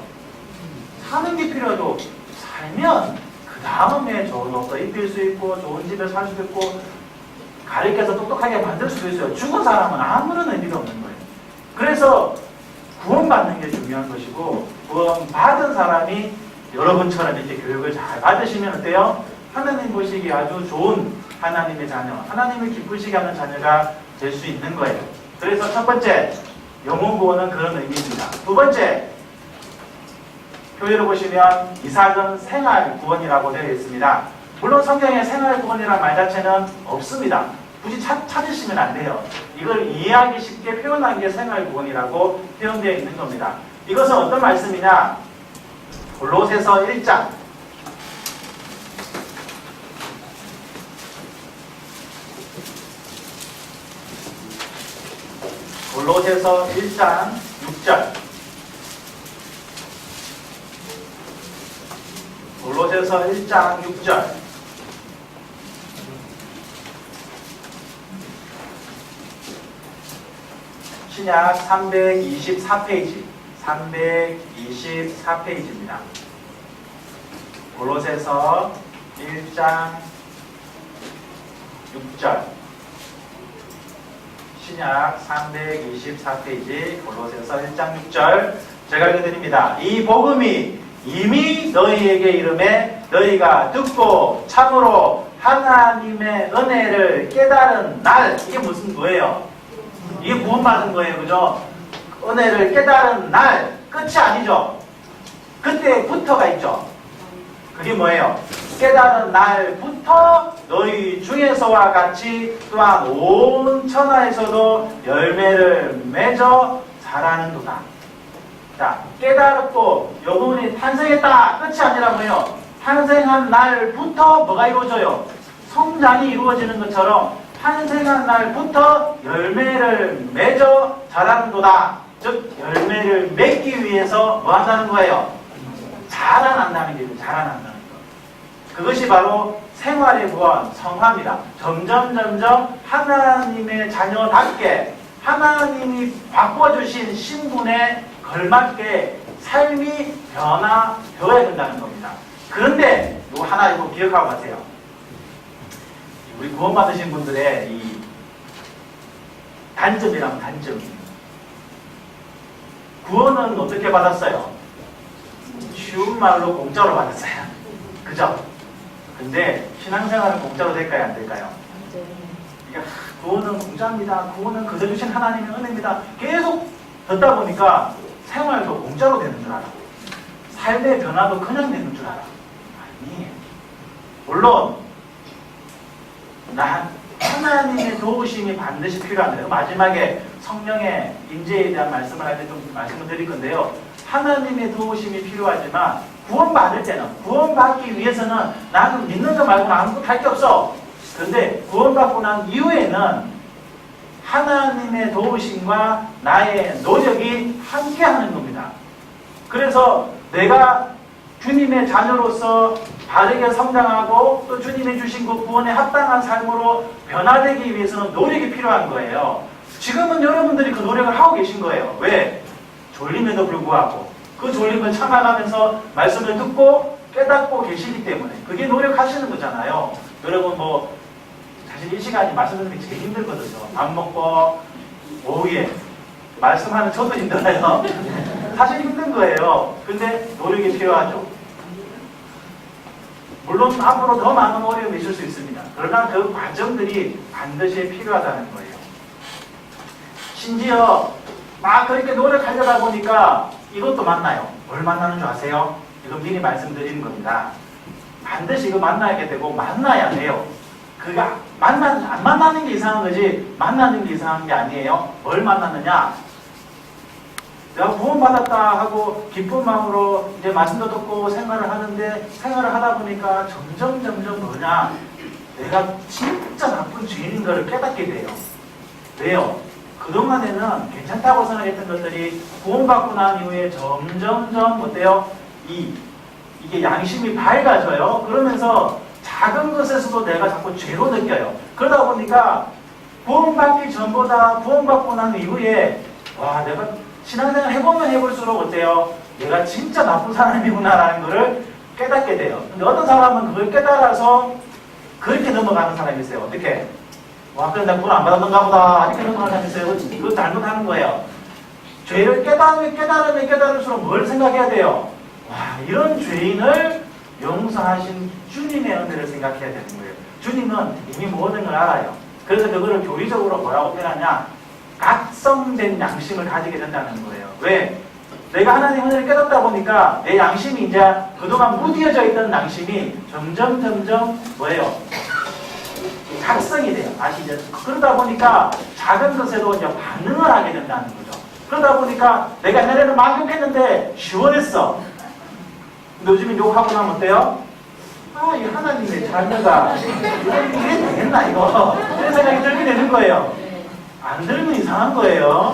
Speaker 1: 사는 게 필요해도 살면 그 다음에 좋은 옷도 입힐 수 있고 좋은 집에 살 수도 있고 가르쳐서 똑똑하게 만들 수도 있어요. 죽은 사람은 아무런 의미가 없는 거예요. 그래서 구원받는 게 중요한 것이고 구원받은 사람이 여러분처럼 이렇게 교육을 잘 받으시면 어때요? 하나님 보시기에 아주 좋은 하나님의 자녀, 하나님을 기쁘시게 하는 자녀가 될 수 있는 거예요. 그래서 첫 번째, 영혼 구원은 그런 의미입니다. 두 번째, 표제를 보시면 이삭은 생활 구원이라고 되어 있습니다. 물론 성경에 생활 구원이라는 말 자체는 없습니다. 굳이 찾으시면 안 돼요. 이걸 이해하기 쉽게 표현한 게 생활 구원이라고 표현되어 있는 겁니다. 이것은 어떤 말씀이냐? 골로새서 1장 골로새서 1장 6절 골로새서 1장 6절 신약 324페이지 324페이지입니다. 골로새서 1장 6절 신약 324페이지 골로새서 1장 6절 제가 읽어드립니다. 이 복음이 이미 너희에게 이름에 너희가 듣고 참으로 하나님의 은혜를 깨달은 날 이게 무슨 거예요? 이게 구원받은 거예요. 그죠? 은혜를 깨달은 날 끝이 아니죠. 그때부터가 있죠. 그게 뭐예요? 깨달은 날부터 너희 중에서와 같이 또한 온 천하에서도 열매를 맺어 자라는도다. 자, 깨달았고 여러분이 탄생했다. 끝이 아니라 뭐예요? 탄생한 날부터 뭐가 이루어져요? 성장이 이루어지는 것처럼 탄생한 날부터 열매를 맺어 자라는도다. 즉 열매를 맺기 위해서 뭐 한다는 거예요? 자라난다는 게 자라난다는 거. 그것이 바로 생활의 구원, 성화입니다. 점점 하나님의 자녀답게 하나님이 바꿔주신 신분에 걸맞게 삶이 변화되어야 된다는 겁니다. 그런데 이거 하나 이거 기억하고 가세요. 우리 구원받으신 분들의 이 단점이라면 단점. 구원은 어떻게 받았어요? 쉬운 말로 공짜로 받았어요. 그죠? 근데 신앙생활은 공짜로 될까요? 안 될까요? 그러니까 구원은 공짜입니다. 구원은 그저 주신 하나님의 은혜입니다. 계속 듣다 보니까 생활도 공짜로 되는 줄 알아. 삶의 변화도 그냥 되는 줄 알아. 아니, 물론 하나님의 도우심이 반드시 필요한데요. 마지막에 성령의 임재에 대한 말씀을 할 때 좀 말씀을 드릴 건데요. 하나님의 도우심이 필요하지만 구원받을 때는, 구원받기 위해서는 나는 믿는 거 말고는 아무것도 할 게 없어. 그런데 구원받고 난 이후에는 하나님의 도우심과 나의 노력이 함께하는 겁니다. 그래서 내가 주님의 자녀로서 바르게 성장하고 또 주님이 주신 그 구원에 합당한 삶으로 변화되기 위해서는 노력이 필요한 거예요. 지금은 여러분들이 그 노력을 하고 계신 거예요. 왜? 졸림에도 불구하고 그 졸림을 참아가면서 말씀을 듣고 깨닫고 계시기 때문에 그게 노력하시는 거잖아요. 여러분 뭐 사실 이 시간이 말씀 듣는 게 제일 힘들거든요. 밥 먹고 오후에 말씀하는 저도 힘들어요. 사실 힘든 거예요. 근데 노력이 필요하죠. 물론 앞으로 더 많은 어려움이 있을 수 있습니다. 그러나 그 과정들이 반드시 필요하다는 거예요. 심지어 막 그렇게 노력하려다 보니까 이것도 만나요. 뭘 만나는 줄 아세요? 이건 미리 말씀드리는 겁니다. 반드시 이거 만나게 되고 만나야 돼요. 그가 안 만나는 게 이상한 거지 만나는 게 이상한 게 아니에요. 뭘 만나느냐? 내가 구원받았다 하고 기쁜 마음으로 이제 말씀도 듣고 생활을 하는데 생활을 하다 보니까 점점 뭐냐? 내가 진짜 나쁜 죄인인 걸 깨닫게 돼요. 왜요? 그동안에는 괜찮다고 생각했던 것들이 구원받고 난 이후에 점점 어때요? 이게 양심이 밝아져요. 그러면서 작은 것에서도 내가 자꾸 죄로 느껴요. 그러다 보니까 구원받기 전보다 구원받고 난 이후에 와 내가 신앙생활 해보면 해볼수록 어때요? 내가 진짜 나쁜 사람이구나라는 것을 깨닫게 돼요. 근데 어떤 사람은 그걸 깨달아서 그렇게 넘어가는 사람이 있어요. 어떻게? 와 그래 내가 구원 안 받았는가 보다 이렇게 넘어가는 사람이 있어요. 그거 잘못하는 거예요. 죄를 깨달을수록 뭘 생각해야 돼요? 와 이런 죄인을 용서하신 주님의 은혜를 생각해야 되는 거예요. 주님은 이미 모든 걸 알아요. 그래서 그거를 교리적으로 뭐라고 표현하냐? 각성된 양심을 가지게 된다는 거예요. 왜? 내가 하나님의 은혜를 깨닫다 보니까 내 양심이 이제 그동안 무뎌져 있던 양심이 점점 뭐예요? 각성이 돼요. 아시죠? 그러다 보니까 작은 것에도 이제 반응을 하게 된다는 거죠. 그러다 보니까 내가 옛날에는 막 욕했는데 시원했어. 근데 요즘에 욕하고 나면 어때요? 아, 이 하나님의 자녀가 이래 되겠나 이거? 이런 생각이 들게 되는 거예요. 안 들면 이상한 거예요.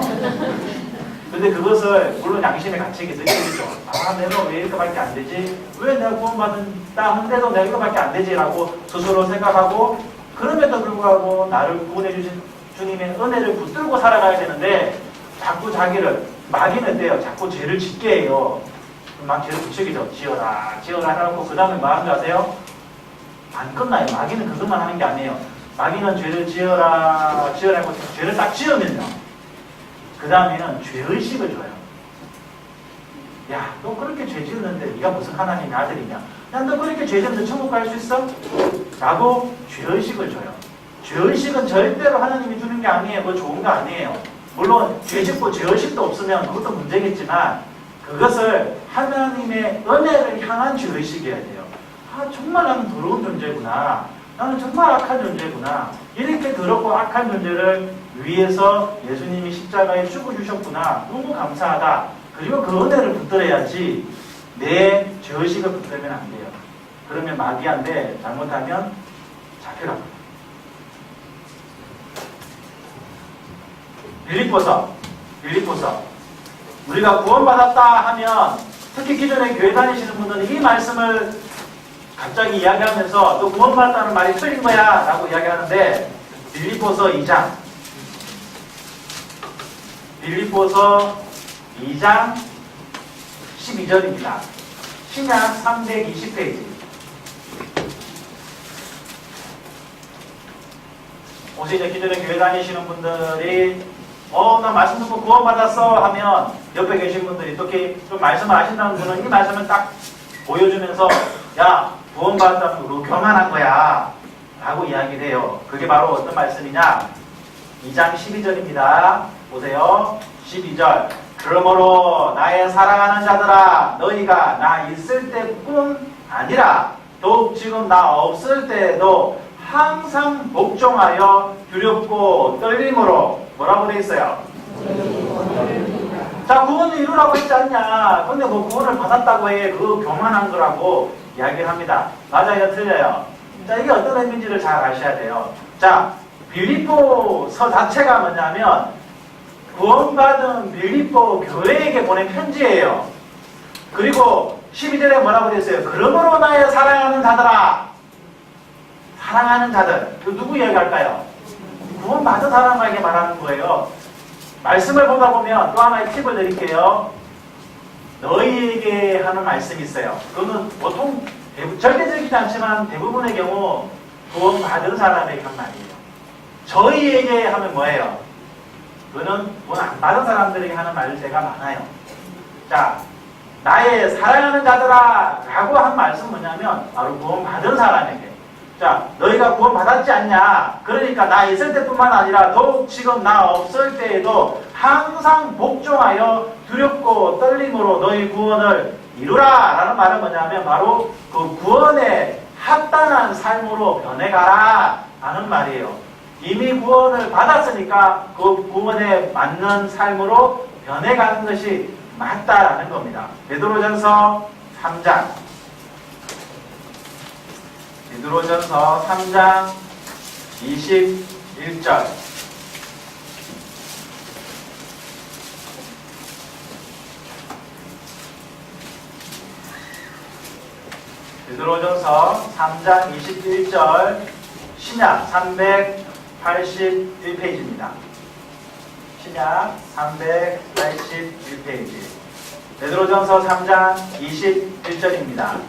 Speaker 1: 근데 그것을 물론 양심의 가책이 느끼죠. 아 내가 왜 이렇게밖에 안 되지? 왜 내가 구원받는다 한데도 내가 이거밖에 안 되지라고 스스로 생각하고 그럼에도 불구하고 나를 구원해 주신 주님의 은혜를 붙들고 살아가야 되는데 자꾸 자기를 마귀는 어때요? 자꾸 죄를 짓게 해요. 막 죄를 부추기죠. 지어라 해놓고 그 다음에 뭐 하는 줄 아세요? 안 끝나요. 마귀는 그것만 하는 게 아니에요. 마귀는 죄를 지어라 하고 죄를 딱 지으면요. 그 다음에는 죄의식을 줘요. 야, 너 그렇게 죄 지었는데 네가 무슨 하나님의 아들이냐? 야, 너 그렇게 죄 지었는데 천국 갈 수 있어? 라고 죄의식을 줘요. 죄의식은 절대로 하나님이 주는 게 아니에요. 그거 좋은 거 아니에요. 물론 죄 짓고 죄의식도 없으면 그것도 문제겠지만 그것을 하나님의 은혜를 향한 죄의식이어야 돼요. 아, 정말 나는 더러운 존재구나. 나는 정말 악한 존재구나. 이렇게 더럽고 악한 존재를 위해서 예수님이 십자가에 죽어주셨구나. 너무 감사하다. 그리고 그 은혜를 붙들어야지 내 죄의식을 붙들면 안 돼요. 그러면 마귀한테 잘못하면 잡혀갑니다. 빌립보서 우리가 구원받았다 하면 특히 기존에 교회 다니시는 분들은 이 말씀을 갑자기 이야기하면서 너 구원받았다는 말이 틀린 거야 라고 이야기하는데 빌립보서 2장 12절입니다. 신약 320페이지. 혹시 이제 기존에 교회 다니시는 분들이 나 말씀 듣고 구원받았어 하면 옆에 계신 분들이 특히 좀 말씀을 아신다는 분은 이 말씀을 딱 보여주면서 야 구원받았다는 거 그거 교만한 거야 라고 이야기를 해요. 그게 바로 어떤 말씀이냐 2장 12절입니다. 보세요. 12절 그러므로 나의 사랑하는 자들아 너희가 나 있을 때뿐 아니라 더욱 지금 나 없을 때에도 항상 복종하여 두렵고 떨림으로 뭐라고 돼 있어요? 자 구원을 이루라고 했지 않냐. 근데 뭐 구원을 받았다고 해 그거 교만한 거라고 이야기를 합니다. 맞아요 틀려요? 자 이게 어떤 의미인지를 잘 아셔야 돼요. 자 빌립보서 자체가 뭐냐면 구원받은 빌립보 교회에게 보낸 편지예요. 그리고 12절에 뭐라고 되어 있어요? 그러므로 나의 사랑하는 자들아. 사랑하는 자들. 누구 이야기할까요? 구원받은 사람에게 말하는 거예요. 말씀을 보다 보면 또 하나의 팁을 드릴게요. 너희에게 하는 말씀이 있어요. 그거는 보통 절대적이지 않지만 대부분의 경우 구원받은 사람에게 한 말이에요. 저희에게 하면 뭐예요? 그거는 구원 안 받은 사람들에게 하는 말일 때가 많아요. 자, 나의 사랑하는 자들아 라고 한 말씀 뭐냐면 바로 구원받은 사람에게. 자, 너희가 구원받았지 않냐? 그러니까 나 있을 때뿐만 아니라 더욱 지금 나 없을 때에도 항상 복종하여 두렵고 떨림으로 너희 구원을 이루라 라는 말은 뭐냐면 바로 그 구원에 합당한 삶으로 변해가라 하는 말이에요. 이미 구원을 받았으니까 그 구원에 맞는 삶으로 변해가는 것이 맞다라는 겁니다. 베드로전서 3장 베드로전서 3장 21절 베드로전서 3장 21절 신약 381페이지입니다. 신약 381페이지 베드로전서 3장 21절입니다.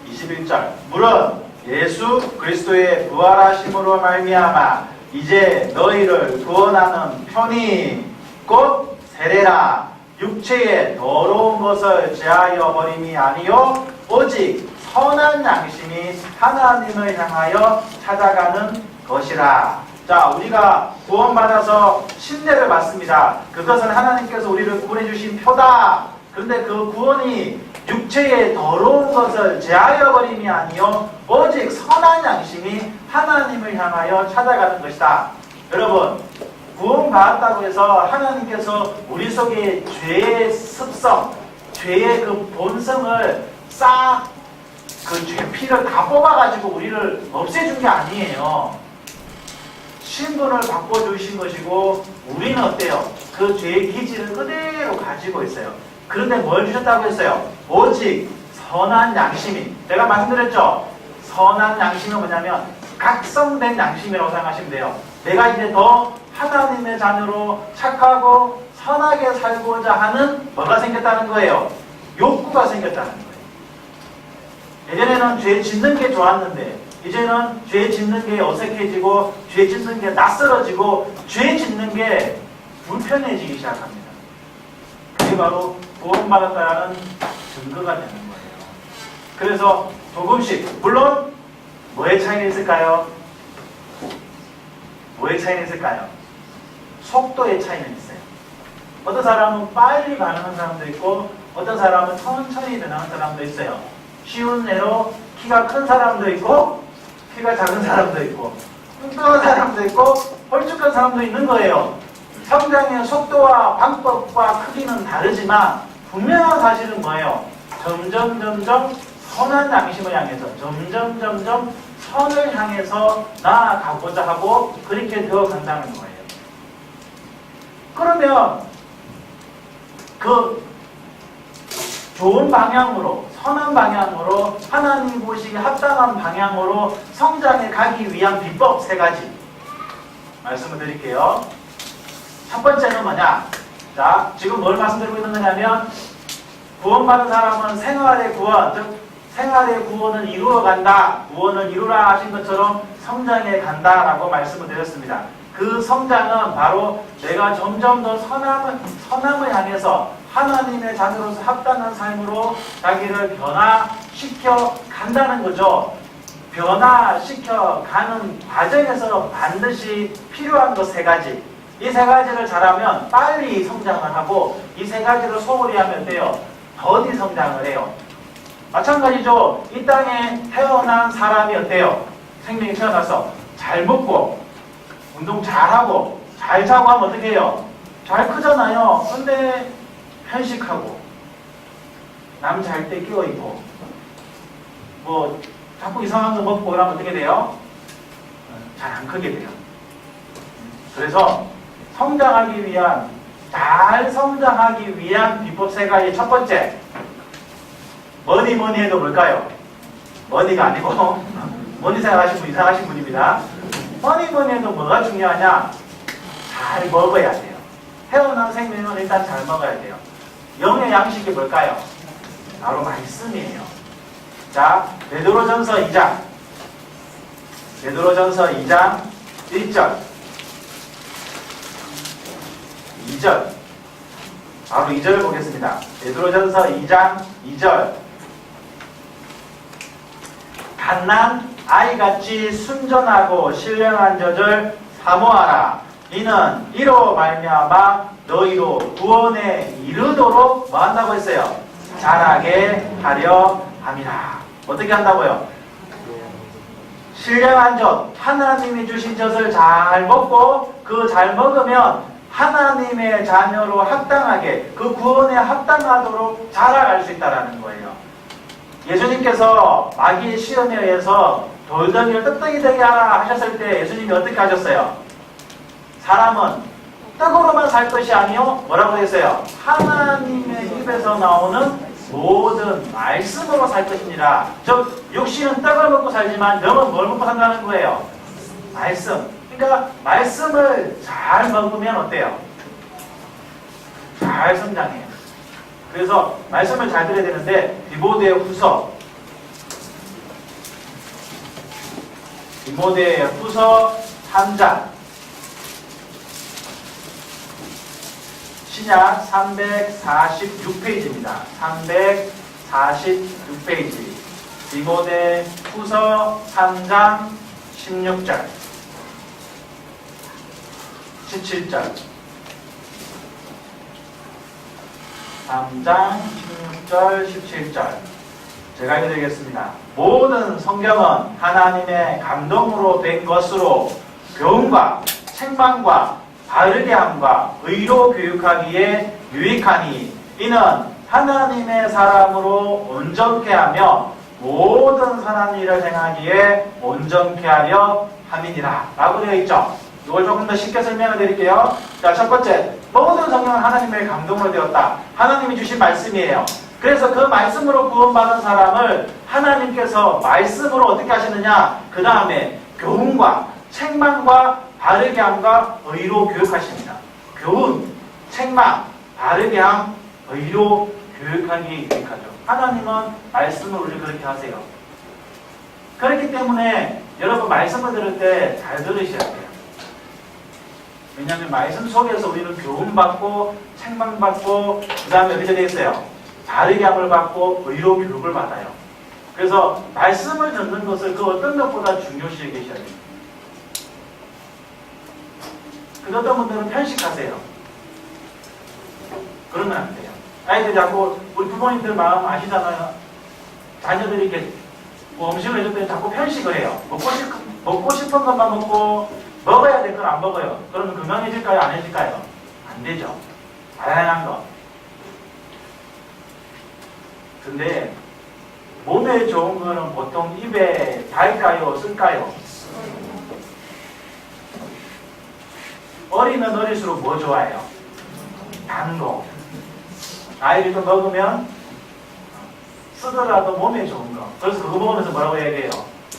Speaker 1: 21절 물은 예수 그리스도의 부활하심으로 말미암아 이제 너희를 구원하는 편이 곧 세례라 육체의 더러운 것을 제하여 버림이 아니요 오직 선한 양심이 하나님을 향하여 찾아가는 것이라. 자, 우리가 구원받아서 신뢰를 받습니다. 그것은 하나님께서 우리를 구원해 주신 표다. 그런데 그 구원이 육체의 더러운 것을 제하여 버림이 아니요 오직 선한 양심이 하나님을 향하여 찾아가는 것이다. 여러분 구원받았다고 해서 하나님께서 우리 속에 죄의 습성, 죄의 그 본성을 싹 그 죄피를 다 뽑아가지고 우리를 없애준 게 아니에요. 신분을 바꿔주신 것이고 우리는 어때요? 그 죄의 기질을 그대로 가지고 있어요. 그런데 뭘 주셨다고 했어요? 오직 선한 양심이. 제가 말씀드렸죠? 선한 양심은 뭐냐면 각성된 양심이라고 생각하시면 돼요. 내가 이제 더 하나님의 자녀로 착하고 선하게 살고자 하는 뭐가 생겼다는 거예요? 욕구가 생겼다는 거예요. 예전에는 죄 짓는 게 좋았는데 이제는 죄 짓는 게 어색해지고 죄 짓는 게 낯설어지고 죄 짓는 게 불편해지기 시작합니다. 그게 바로 구원받았다는 증거가 되는 거예요. 그래서 조금씩 물론 뭐의 차이가 있을까요? 뭐의 차이는 있을까요? 속도의 차이는 있어요. 어떤 사람은 빨리 반응하는 사람도 있고 어떤 사람은 천천히 변하는 사람도 있어요. 쉬운 예로 키가 큰 사람도 있고 키가 작은 사람도 있고 뚱뚱한 사람도 있고 홀쭉한 사람도 있는 거예요. 성장의 속도와 방법과 크기는 다르지만 분명한 사실은 뭐예요? 점점 선한 양심을 향해서 점점 선을 향해서 나아가고자 하고 그렇게 되어 간다는 거예요. 그러면 그 좋은 방향으로, 선한 방향으로, 하나님 보시기에 합당한 방향으로 성장해 가기 위한 비법 3가지 말씀을 드릴게요. 첫 번째는 뭐냐? 자, 지금 뭘 말씀드리고 있는 거냐면 구원받은 사람은 생활의 구원, 즉 생활의 구원을 이루어 간다. 구원을 이루라 하신 것처럼 성장해 간다라고 말씀을 드렸습니다. 그 성장은 바로 내가 점점 더 선함을 향해서 하나님의 자녀로서 합당한 삶으로 자기를 변화시켜 간다는 거죠. 변화시켜 가는 과정에서 반드시 필요한 것 3가지. 이 3가지를 잘하면 빨리 성장을 하고 이 3가지를 소홀히 하면 돼요. 더디 성장을 해요. 마찬가지죠. 이 땅에 태어난 사람이 어때요? 생명이 태어나서 잘 먹고 운동 잘하고 잘 자고 하면 어떻게 해요? 잘 크잖아요. 근데 편식하고 남 잘 때 끼어있고 뭐 자꾸 이상한 거 먹고 이러면 어떻게 돼요? 잘 안 크게 돼요. 그래서 성장하기 위한, 잘 성장하기 위한 비법 3가지. 첫 번째, 뭐니 해도 뭘까요? 머니가 아니고 머니 생각하신 분 이상하신 분입니다. 뭐니 해도 뭐가 중요하냐? 잘 먹어야 돼요. 태어난 생명은 일단 잘 먹어야 돼요. 영의 양식이 뭘까요? 바로 말씀이에요. 자, 베드로전서 2장 1절 2절 바로 2절 보겠습니다. 베드로전서 2장 2절 갓난 아이같이 순전하고 신령한 젖을 사모하라. 이는 이로 말미암아 너희로 구원에 이르도록 뭐 한다고 했어요? 자라게 하려 함이라. 어떻게 한다고요? 신령한 젖, 하나님이 주신 젖을 잘 먹고 그 잘 먹으면 하나님의 자녀로 합당하게, 그 구원에 합당하도록 자라갈 수 있다는 거예요. 예수님께서 마귀의 시험에 의해서 돌덩이를 떡떡이 되게 하라 하셨을 때 예수님이 어떻게 하셨어요? 사람은 떡으로만 살 것이 아니요 뭐라고 했어요? 하나님의 입에서 나오는 모든 말씀으로 살 것이니라. 즉 육신은 떡을 먹고 살지만 영은 뭘 먹고 산다는 거예요? 말씀. 그러니까 말씀을 잘 먹으면 어때요? 잘 성장해요. 그래서 말씀을 잘 들어야 되는데 디모데후서 3장 신약 346페이지입니다. 346페이지 디모데후서 3장 16절 17절 3장 16절 17절 제가 읽어드리겠습니다. 모든 성경은 하나님의 감동으로 된 것으로 교훈과 책망과 바르게 함과 의로 교육하기에 유익하니 이는 하나님의 사람으로 온전케 하며 모든 선한 일을 행하기에 온전케 하려 함이니라 라고 되어 있죠. 이걸 조금 더 쉽게 설명을 드릴게요. 자, 첫 번째, 모든 성경은 하나님의 감동으로 되었다. 하나님이 주신 말씀이에요. 그래서 그 말씀으로 구원받은 사람을 하나님께서 말씀으로 어떻게 하시느냐? 그 다음에 교훈과 책망과 바르게 함과 의로 교육하십니다. 교훈, 책망, 바르게 함, 의로 교육하기 유익하죠. 하나님은 말씀을 우리 그렇게 하세요. 그렇기 때문에 여러분 말씀을 들을 때 잘 들으셔야 돼요. 왜냐하면 말씀 속에서 우리는 교훈받고 책망받고 그 다음에 어떻게 되어 있어요? 바르게 함을 받고 의로 교육을 받아요. 그래서 말씀을 듣는 것을 그 어떤 것보다 중요시 여기셔야 돼요. 그 어떤 분들은 편식하세요. 그러면 안 돼요. 아이들이 자꾸 우리 부모님들 마음 아시잖아요. 자녀들이 이렇게 뭐 음식을 해줄 때 자꾸 편식을 해요. 먹고 싶은 것만 먹고 먹어야 될 건 안 먹어요. 그러면 건강해질까요? 안 해질까요? 안 되죠. 다양한 거. 근데 몸에 좋은 거는 보통 입에 달까요? 쓸까요? 어리면 어릴수록 뭐 좋아해요? 단 거. 아이를 좀 먹으면 쓰더라도 몸에 좋은 거. 그래서 그거 먹으면서 뭐라고 얘기해요?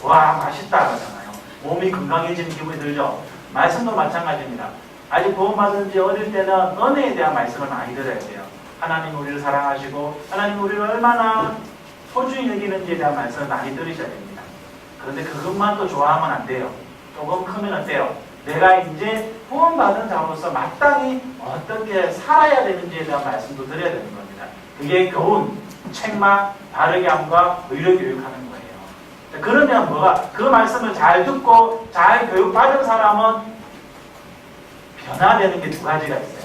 Speaker 1: 와, 맛있다 하잖아요. 몸이 건강해지는 기분이 들죠. 말씀도 마찬가지입니다. 아직 구원받은 지 어릴 때는 은혜에 대한 말씀을 많이 들어야 돼요. 하나님 우리를 사랑하시고 하나님 우리를 얼마나 소중히 여기는지에 대한 말씀을 많이 들으셔야 됩니다. 그런데 그것만 또 좋아하면 안 돼요. 조금 크면 어때요? 내가 이제 구원받은 자로서 마땅히 어떻게 살아야 되는지에 대한 말씀도 드려야 되는 겁니다. 그게 교훈, 책망, 바르게 함과 의로 교육하는 거예요. 그러면 뭐가 그 말씀을 잘 듣고 잘 교육받은 사람은 변화되는 게 두 가지가 있어요.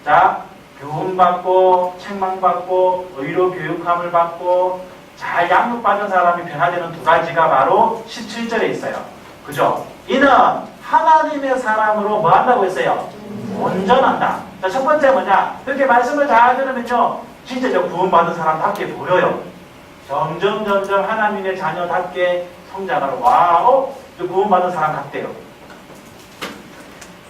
Speaker 1: 자, 교훈받고 책망받고 의로 교육함을 받고 잘 양육받은 사람이 변화되는 두 가지가 바로 17절에 있어요. 그죠? 이는 하나님의 사람으로 뭐 한다고 했어요? 온전한다. 자, 첫 번째 뭐냐? 그렇게 말씀을 잘 들으면요, 진짜 저 구원받은 사람답게 보여요. 점점 하나님의 자녀답게 성장하러 저 구원받은 사람 같대요.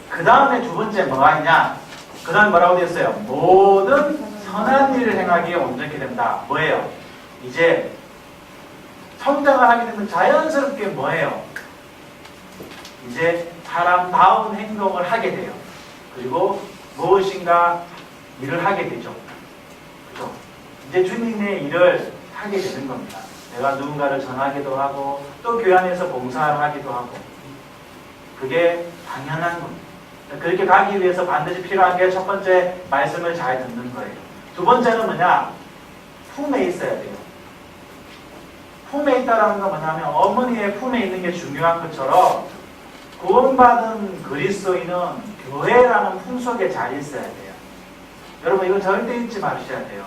Speaker 1: 그 다음에 두 번째 뭐가 있냐? 그 다음에 뭐라고 되어 있어요? 모든 선한 일을 행하기에 온전히 된다. 뭐예요? 이제 성장을 하게 되면 자연스럽게 뭐예요? 이제 사람다운 행동을 하게 돼요. 그리고 무엇인가 일을 하게 되죠. 그죠? 이제 주님의 일을 하게 되는 겁니다. 내가 누군가를 전하기도 하고 또 교회 안에서 봉사를 하기도 하고 그게 당연한 겁니다. 그렇게 가기 위해서 반드시 필요한 게 첫 번째 말씀을 잘 듣는 거예요. 두 번째는 뭐냐? 품에 있어야 돼요. 품에 있다라는 건 뭐냐면 어머니의 품에 있는 게 중요한 것처럼 구원받은 그리스도인은 교회라는 품 속에 잘 있어야 돼요. 여러분 이거 절대 잊지 마셔야 돼요.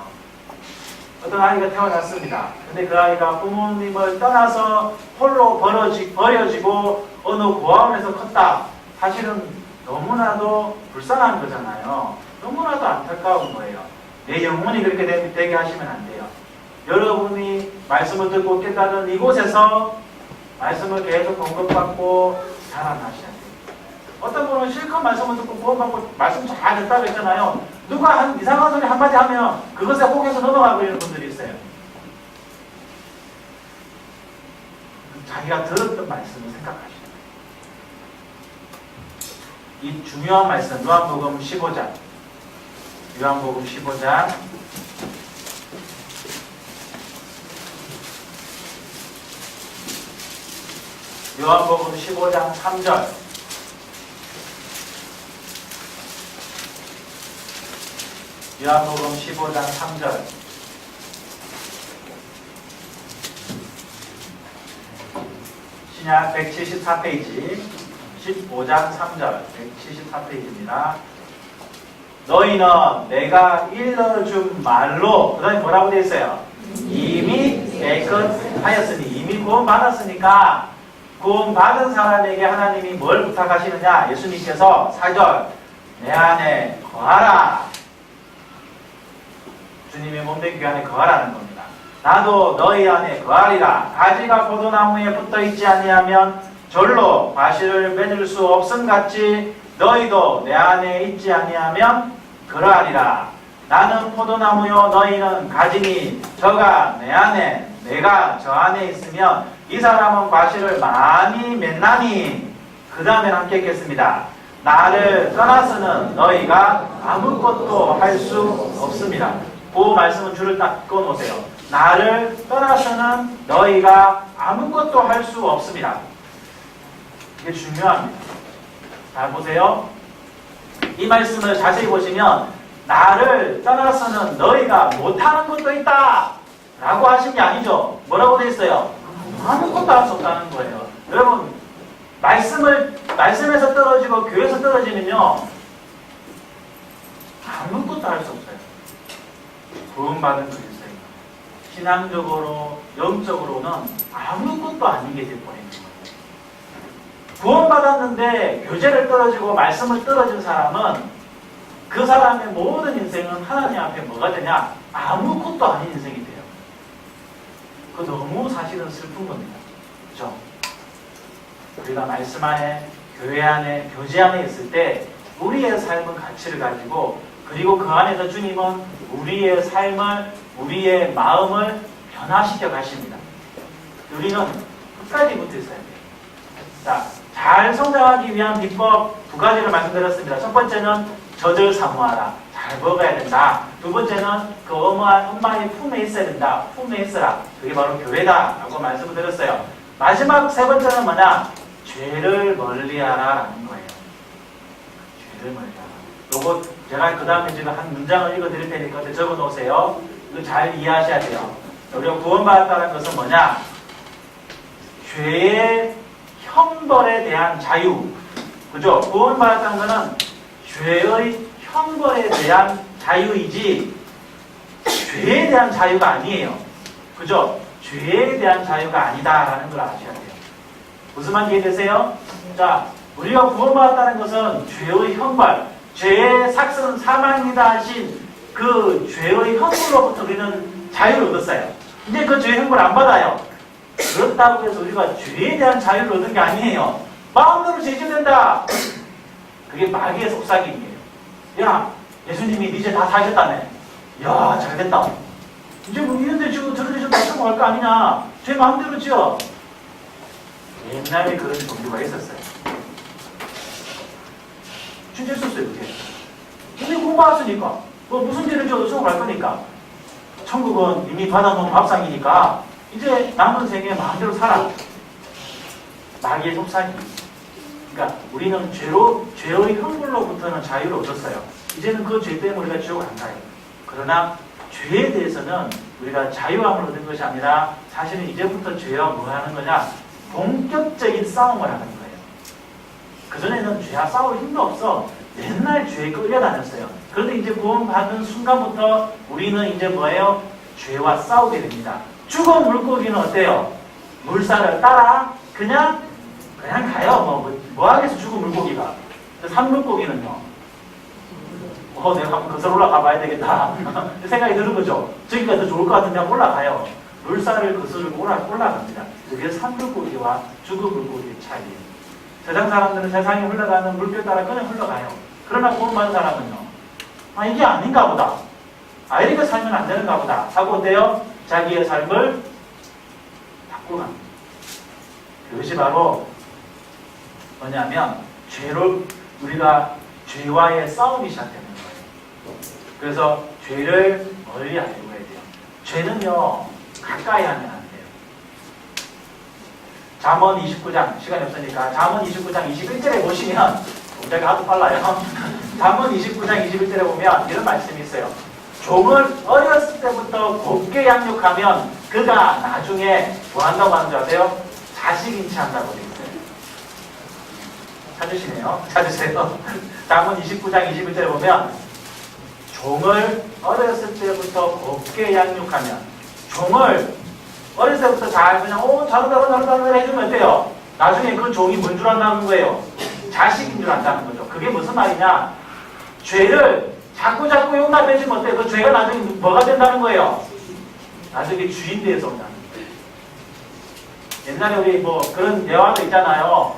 Speaker 1: 어떤 아이가 태어났습니다. 근데 그 아이가 부모님을 떠나서 홀로 버려지고 어느 고아원에서 컸다. 사실은 너무나도 불쌍한 거잖아요. 너무나도 안타까운 거예요. 내 영혼이 그렇게 되게 하시면 안 돼요. 여러분이 말씀을 듣고 깨달은 이곳에서 말씀을 계속 공급받고 자라나셔야 돼요. 어떤 분은 실컷 말씀을 듣고 구원받고 말씀 잘 듣다고 했잖아요. 누가 한 이상한 소리 한마디 하면 그것에 혹해서 넘어가 버리는 분들이 있어요. 자기가 들었던 말씀을 생각하시죠. 이 중요한 말씀, 요한복음 15장. 요한복음 15장. 요한복음 15장 3절. 요한복음 15장 3절. 신약 174페이지. 15장 3절 174페이지입니다. 너희는 내가 일러준 말로 그 다음에 뭐라고 되어 있어요? 이미 깨끗하였으니 이미 구원받았으니까 구원받은 사람에게 하나님이 뭘 부탁하시느냐? 예수님께서 4절 내 안에 거하라. 주님의 몸된 교회 안에 거하라는 겁니다. 나도 너희 안에 거하리라. 가지가 포도나무에 붙어있지 아니하면 절로 과실을 맺을 수 없음같이 너희도 내 안에 있지 아니하면 그러하리라. 나는 포도나무요 너희는 가지니 저가 내 안에 내가 저 안에 있으면 이 사람은 과실을 많이 맺나니. 그 다음에 함께 읽겠습니다. 나를 떠나서는 너희가 아무것도 할 수 없습니다. 그 말씀은 줄을 딱 꺼놓으세요. 나를 떠나서는 너희가 아무것도 할 수 없습니다. 이게 중요합니다. 잘 보세요. 이 말씀을 자세히 보시면 나를 떠나서는 너희가 못하는 것도 있다 라고 하신 게 아니죠. 뭐라고 되어 있어요? 아무것도 할 수 없다는 거예요. 여러분 말씀에서 떨어지고 교회에서 떨어지면요 아무것도 할 수 없어요. 구원받은 그리스도인 신앙적으로 영적으로는 아무것도 아니게 될 뻔했죠. 구원받았는데 교제를 떨어지고 말씀을 떨어진 사람은 그 사람의 모든 인생은 하나님 앞에 뭐가 되냐? 아무것도 아닌 인생이 돼요. 그 너무 사실은 슬픈 겁니다. 그렇죠? 우리가 말씀 안에, 교회 안에, 교제 안에 있을 때 우리의 삶은 가치를 가지고 그리고 그 안에서 주님은 우리의 삶을, 우리의 마음을 변화시켜 가십니다. 우리는 끝까지 붙어 있어야 돼요. 자, 잘 성장하기 위한 비법 두 가지를 말씀드렸습니다. 첫 번째는 젖을 사모하라. 잘 먹어야 된다. 두 번째는 그 엄마의 품에 있어야 된다. 품에 있어라. 그게 바로 교회다. 라고 말씀을 드렸어요. 마지막 세 번째는 뭐냐? 죄를 멀리하라라는 거예요. 죄를 멀리하라. 요거 제가 그 다음에 지금 한 문장을 읽어 드릴 테니까 적어 놓으세요. 이거 잘 이해하셔야 돼요. 우리가 구원받았다는 것은 뭐냐? 죄의 형벌에 대한 자유. 그죠? 구원받았다는 것은 죄의 형벌에 대한 자유이지 죄에 대한 자유가 아니에요. 그죠? 죄에 대한 자유가 아니다라는 걸 아셔야 돼요. 무슨 말인지 이해되세요? 자, 우리가 구원받았다는 것은 죄의 형벌, 죄의 삭스는 사망이다 하신 그 죄의 형벌로부터 우리는 자유를 얻었어요. 이제 그 죄의 형벌 안 받아요. 그렇다고 해서 우리가 죄에 대한 자유를 얻은 게 아니에요. 마음대로 죄짓는다. 그게 마귀의 속삭임이에요. 야, 예수님이 이제 다 사셨다며. 야, 잘됐다. 이제 뭐 이런데 지금 저런데 좀 맞춰 갈 거 아니냐. 제 마음대로 지어. 옛날에 그런 종교가 있었어요. 진짜 있었어요, 그게. 근데 공부했으니까. 뭐 무슨 죄를 지어도 천국 갈 거니까. 천국은 이미 받아놓은 밥상이니까 이제 남은 생에 마음대로 살아. 마귀의 속삭임. 그러니까 우리는 죄의 형벌로부터는 자유를 얻었어요. 이제는 그 죄 때문에 우리가 지옥 안 가요. 그러나 죄에 대해서는 우리가 자유함을 얻은 것이 아니라 사실은 이제부터 죄와 뭐 하는 거냐? 본격적인 싸움을 하는 거예요. 그전에는 죄와 싸울 힘도 없어. 맨날 죄에 끌려다녔어요. 그런데 이제 구원받은 순간부터 우리는 이제 뭐예요? 죄와 싸우게 됩니다. 죽은 물고기는 어때요? 물살을 따라 그냥 가요. 뭐 하겠어, 죽은 물고기가. 산물고기는요. 내가 한번 거슬러 올라가 봐야 되겠다. 생각이 드는 거죠. 저기가 더 좋을 것 같은데 한번 올라가요. 물살을 거스르고 올라갑니다. 그게 산물고기와 죽은 물고기의 차이예요. 세상 사람들은 세상에 흘러가는 물결 따라 그냥 흘러가요. 그러나 구원받은 사람은요. 이게 아닌가 보다. 이렇게 살면 안 되는가 보다. 하고 어때요? 자기의 삶을 바꾸고 갑니다. 그것이 바로 뭐냐면 우리가 죄와의 싸움이 시작되는 거예요. 그래서 죄를 멀리 하려고 해야 돼요. 죄는요, 가까이 하면 안 돼요. 잠언 29장, 시간이 없으니까 잠언 29장 21절에 보시면, 제가 아주 빨라요. 잠언 29장 21절에 보면 이런 말씀이 있어요. 종을 어렸을 때부터 곱게 양육하면 그가 나중에 뭐 한다고 하는 줄 아세요? 자식 인치한다고 되어 있어요. 찾으시네요. 찾으세요. 잠언 29장 21절에 보면 종을 어렸을 때부터 곱게 양육하면, 종을 어렸을 때부터 잘 그냥 잘한다 해주면 어때요? 나중에 그 종이 뭔 줄 안다는 거예요? 자식인 줄 안다는 거죠. 그게 무슨 말이냐? 죄를 자꾸 용납해주면 어때요? 그 죄가 나중에 뭐가 된다는 거예요? 나중에 주인 되어서 온다는 거예요. 옛날에 우리 뭐 그런 대화도 있잖아요.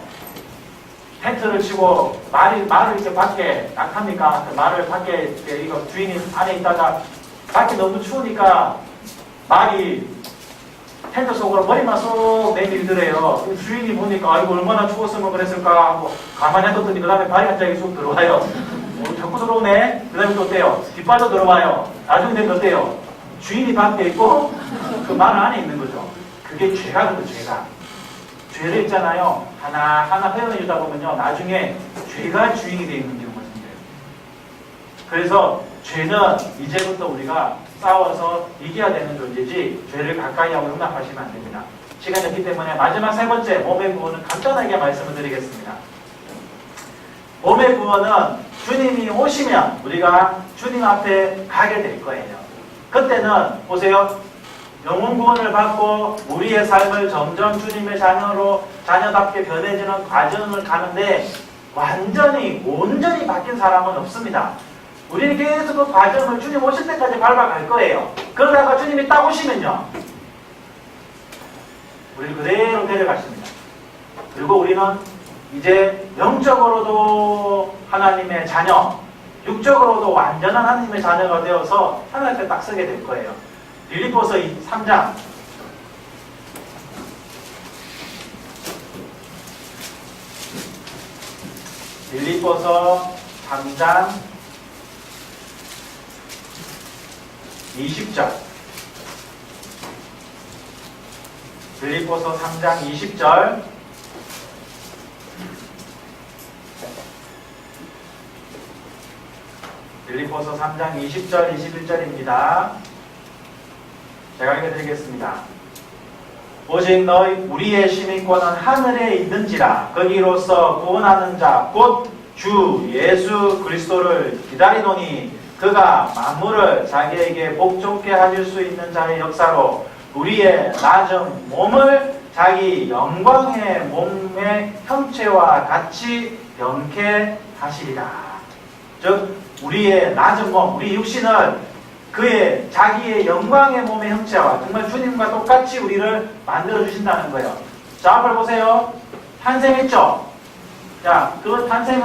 Speaker 1: 텐트를 치고 말을 이렇게 밖에 낙합니까? 그 말을 밖에 이거 주인이 안에 있다가 밖에 너무 추우니까 말이 텐트 속으로 머리만 쏙 내밀더래요. 주인이 보니까 이거 얼마나 추웠으면 그랬을까 하고 가만히 뒀더니 그 다음에 발이 갑자기 쏙 들어와요. 자꾸 들어오네. 그 다음에 또 어때요? 뒷발도 들어와요. 나중에 되면 어때요? 주인이 밖에 있고 그 말 안에 있는 거죠. 그게 죄가 그거 죄가. 죄를 있잖아요. 하나하나 회원해 주다 보면요. 나중에 죄가 주인이 되어 있는 경우가 생겨요. 그래서 죄는 이제부터 우리가 싸워서 이겨야 되는 존재지 죄를 가까이 하고 용납하시면 안 됩니다. 시간이 없기 때문에 마지막 세 번째 몸의 구원은 간단하게 말씀을 드리겠습니다. 몸의 구원은 주님이 오시면 우리가 주님 앞에 가게 될 거예요. 그때는 보세요. 영혼 구원을 받고 우리의 삶을 점점 주님의 자녀답게 변해지는 과정을 가는데 온전히 바뀐 사람은 없습니다. 우리는 계속 그 과정을 주님 오실 때까지 밟아갈 거예요. 그러다가 주님이 딱 오시면요. 우리를 그대로 데려가십니다. 그리고 우리는 이제 영적으로도 하나님의 자녀, 육적으로도 완전한 하나님의 자녀가 되어서 하나님 앞에 딱 서게 될 거예요. 빌립보서 3장 빌립보서 3장 20절 빌립보서 3장 20절 빌립보서 3장 20절 21절입니다. 제가 읽어드리겠습니다. 오직 너희 우리의 시민권은 하늘에 있는지라 거기로서 구원하는 자 곧 주 예수 그리스도를 기다리노니 그가 만물을 자기에게 복종케 하실 수 있는 자의 역사로 우리의 낮은 몸을 자기 영광의 몸의 형체와 같이 영케 하시리라. 즉 우리의 낮은 몸, 우리 육신을 그의 자기의 영광의 몸의 형체와 정말 주님과 똑같이 우리를 만들어 주신다는 거예요. 자, 앞을 보세요. 탄생했죠? 자, 그 탄생은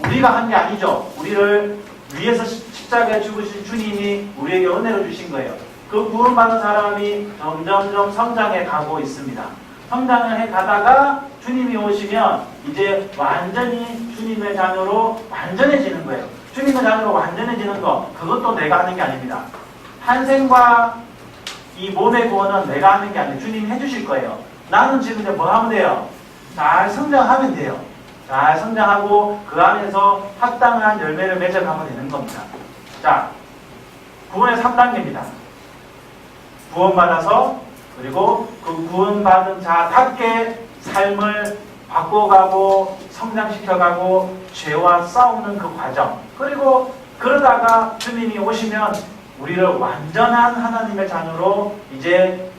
Speaker 1: 우리가 한 게 아니죠. 우리를 위해서 십자가에 죽으신 주님이 우리에게 은혜를 주신 거예요. 그 구원받은 사람이 점점점 성장해 가고 있습니다. 성장을 해 가다가 주님이 오시면 이제 완전히 주님의 자녀로 완전해지는 거예요. 주님의 자녀로 완전해지는 거, 그것도 내가 하는 게 아닙니다. 탄생과 이 몸의 구원은 내가 하는 게 아니에요. 주님이 해주실 거예요. 나는 지금 이제 뭐 하면 돼요? 잘 성장하면 돼요. 잘 성장하고 그 안에서 합당한 열매를 맺어가면 되는 겁니다. 자, 구원의 3단계입니다. 구원받아서 그리고 그 구원받은 자답게 삶을 바꿔가고 성장시켜가고 죄와 싸우는 그 과정, 그리고 그러다가 주님이 오시면 우리를 완전한 하나님의 자녀로 이제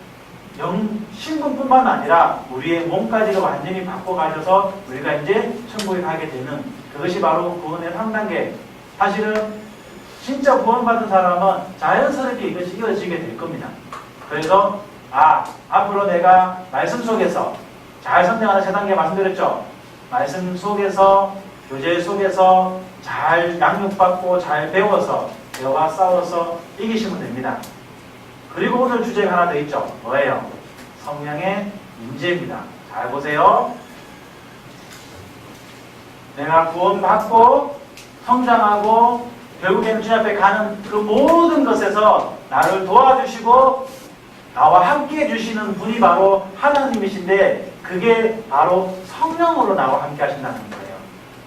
Speaker 1: 신분뿐만 아니라 우리의 몸까지를 완전히 바꿔가셔서 우리가 이제 천국에 가게 되는 그것이 바로 구원의 3단계. 사실은 진짜 구원받은 사람은 자연스럽게 이것이 이어지게 될 겁니다. 그래서 앞으로 내가 말씀 속에서 잘 성장하는 3단계 말씀드렸죠. 말씀 속에서 교제 속에서 잘 양육받고 잘 배워서 죄와 싸워서 이기시면 됩니다. 그리고 오늘 주제가 하나 더 있죠. 뭐예요? 성령의 임재입니다. 잘 보세요. 내가 구원받고 성장하고 결국에는 주님 앞에 가는 그 모든 것에서 나를 도와주시고 나와 함께 해주시는 분이 바로 하나님이신데 그게 바로 성령으로 나와 함께 하신다는 거예요.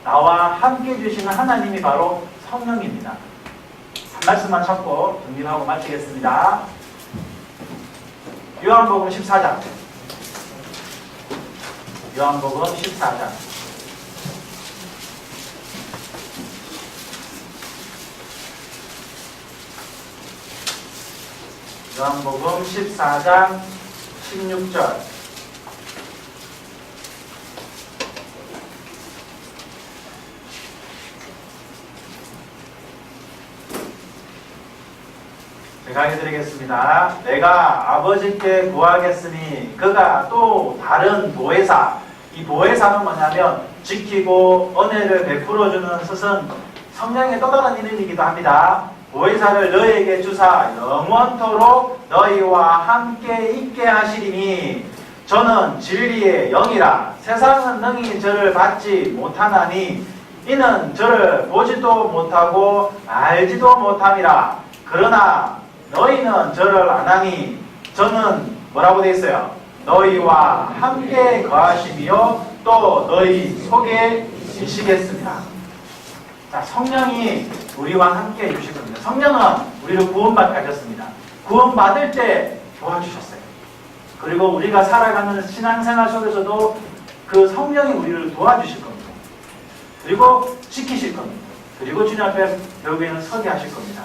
Speaker 1: 나와 함께 해주시는 하나님이 바로 성령입니다. 한 말씀만 찾고 정리하고 마치겠습니다. 요한복음 14장. 요한복음 14장. 요한복음 14장 16절. 제가 해드리겠습니다. 내가 아버지께 구하겠으니 그가 또 다른 보혜사, 이 보혜사는 뭐냐면 지키고 은혜를 베풀어주는 스승, 성령의 또 다른 이름이기도 합니다. 보혜사를 너희에게 주사 영원토록 너희와 함께 있게 하시리니 저는 진리의 영이라 세상은 능히 저를 받지 못하나니 이는 저를 보지도 못하고 알지도 못함이라. 그러나 너희는 저를 아나니 저는 뭐라고 되어 있어요? 너희와 함께 거하시며 또 너희 속에 계시겠습니다. 자, 성령이 우리와 함께 해주실 겁니다. 성령은 우리를 구원받게 하셨습니다. 구원받을 때 도와주셨어요. 그리고 우리가 살아가는 신앙생활 속에서도 그 성령이 우리를 도와주실 겁니다. 그리고 지키실 겁니다. 그리고 주님 앞에 결국에는 서게 하실 겁니다.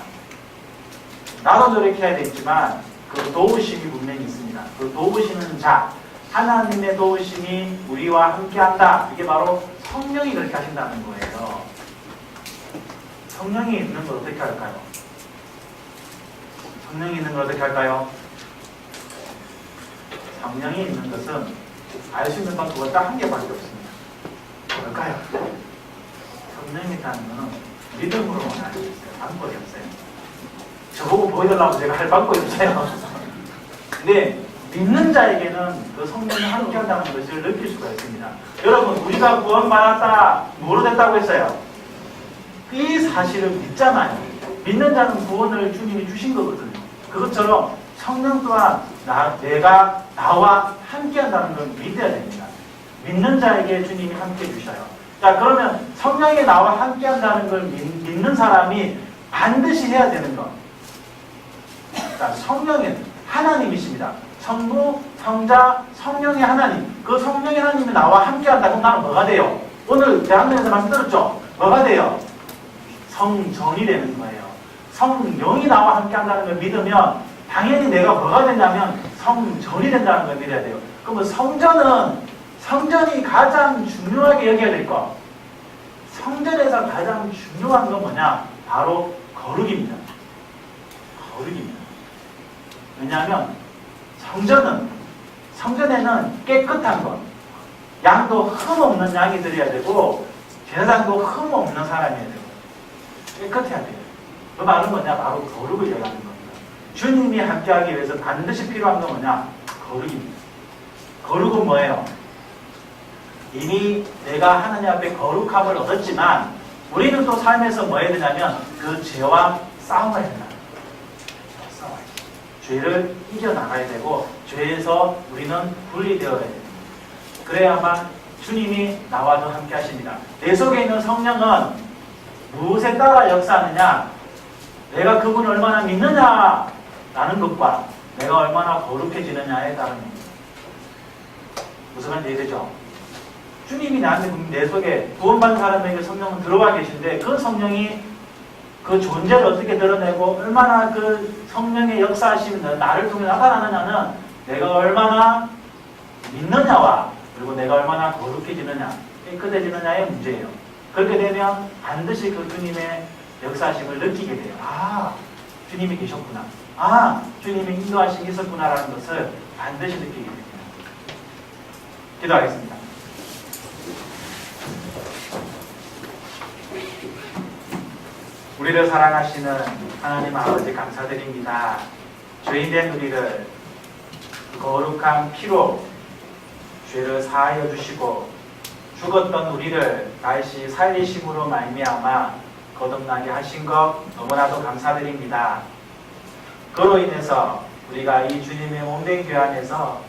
Speaker 1: 나도 노력해야 되겠지만 그 도우심이 분명히 있습니다. 그 도우시는 자, 하나님의 도우심이 우리와 함께한다. 이게 바로 성령이 그렇게 하신다는 거예요. 성령이 있는 걸 어떻게 할까요? 성령이 있는 걸 어떻게 할까요? 성령이 있는 것은 알 수 있는 방법은 딱 한 개밖에 없습니다. 뭘까요? 성령이 있다는 것은 믿음으로만 할 수 있어요. 방법이 없어요. 저보고 보여달라고 제가 할 방법이 없어요. 근데 믿는 자에게는 그 성령이 함께한다는 것을 느낄 수가 있습니다. 여러분, 우리가 구원받았다, 뭐로 됐다고 했어요? 이 사실을 믿잖아요. 믿는 자는 구원을 주님이 주신 거거든요. 그것처럼 성령 또한 내가 나와 함께한다는 걸 믿어야 됩니다. 믿는 자에게 주님이 함께 주셔요. 자, 그러면 성령이 나와 함께한다는 걸 믿는 사람이 반드시 해야 되는 것. 자, 성령은 하나님이십니다. 성부, 성자, 성령의 하나님. 그 성령의 하나님이 나와 함께한다. 그럼 나는 뭐가 돼요? 오늘 대학로에서 말씀 들었죠? 뭐가 돼요? 성정이 되는 거예요. 성령이 나와 함께한다는 걸 믿으면 당연히 내가 뭐가 되냐면 성전이 된다는 걸 믿어야 돼요. 그러면 성전이 가장 중요하게 여겨야 될 것. 성전에서 가장 중요한 건 뭐냐? 바로 거룩입니다. 거룩입니다. 왜냐하면 성전에는 깨끗한 것, 양도 흠없는 양이 들어야 되고 제사장도 흠없는 사람이어야 되고 깨끗해야 돼요. 그 말은 뭐냐? 바로 거룩을 얘기하는 겁니다. 주님이 함께하기 위해서 반드시 필요한 건 뭐냐? 거룩입니다. 거룩은 뭐예요? 이미 내가 하나님 앞에 거룩함을 얻었지만 우리는 또 삶에서 뭐 해야 되냐면 그 죄와 싸워야 된다. 싸워야 돼. 죄를 이겨나가야 되고 죄에서 우리는 분리되어야 됩니다. 그래야만 주님이 나와도 함께 하십니다. 내 속에 있는 성령은 무엇에 따라 역사하느냐? 내가 그분을 얼마나 믿느냐라는 것과 내가 얼마나 거룩해지느냐에 따릅니다. 무슨 말인지 이해되죠? 주님이 나한테 내 속에 구원받은 사람에게 성령은 들어와 계신데 그 성령이 그 존재를 어떻게 드러내고 얼마나 그 성령의 역사하심이 나를 통해 나타나느냐는 내가 얼마나 믿느냐와 그리고 내가 얼마나 거룩해지느냐, 깨끗해지느냐의 문제예요. 그렇게 되면 반드시 그 주님의 역사하심을 느끼게 돼요. 아, 주님이 계셨구나. 아, 주님이 인도하심이 있었구나라는 것을 반드시 느끼게 됩니다. 기도하겠습니다. 우리를 사랑하시는 하나님 아버지 감사드립니다. 죄인된 우리를 거룩한 피로 죄를 사하여 주시고 죽었던 우리를 다시 살리심으로 말미암아 거듭나게 하신 것 너무나도 감사드립니다. 그로 인해서 우리가 이 주님의 몸된 교회 안에서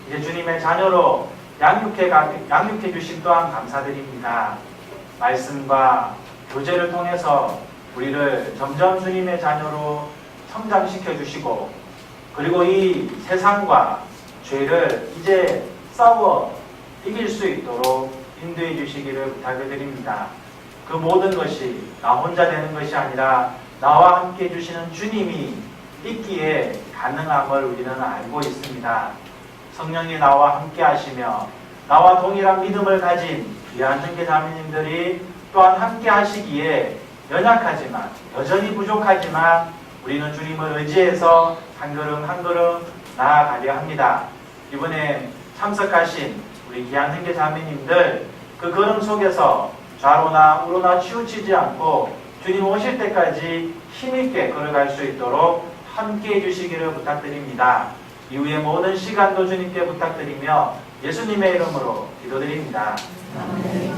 Speaker 1: 이제 주님의 자녀로 양육해 주심 또한 감사드립니다. 말씀과 교제를 통해서 우리를 점점 주님의 자녀로 성장시켜 주시고 그리고 이 세상과 죄를 이제 싸워 이길 수 있도록 인도해 주시기를 부탁드립니다. 그 모든 것이 나 혼자 되는 것이 아니라 나와 함께 해주시는 주님이 있기에 가능함을 우리는 알고 있습니다. 성령이 나와 함께 하시며 나와 동일한 믿음을 가진 귀한 형제 자매님들이 또한 함께 하시기에 연약하지만 여전히 부족하지만 우리는 주님을 의지해서 한 걸음 한 걸음 나아가려 합니다. 이번에 참석하신 우리 귀한 형제 자매님들 그 걸음 속에서 좌로나 우로나 치우치지 않고 주님 오실 때까지 힘있게 걸어갈 수 있도록 함께 해주시기를 부탁드립니다. 이후의 모든 시간도 주님께 부탁드리며 예수님의 이름으로 기도드립니다. 아멘.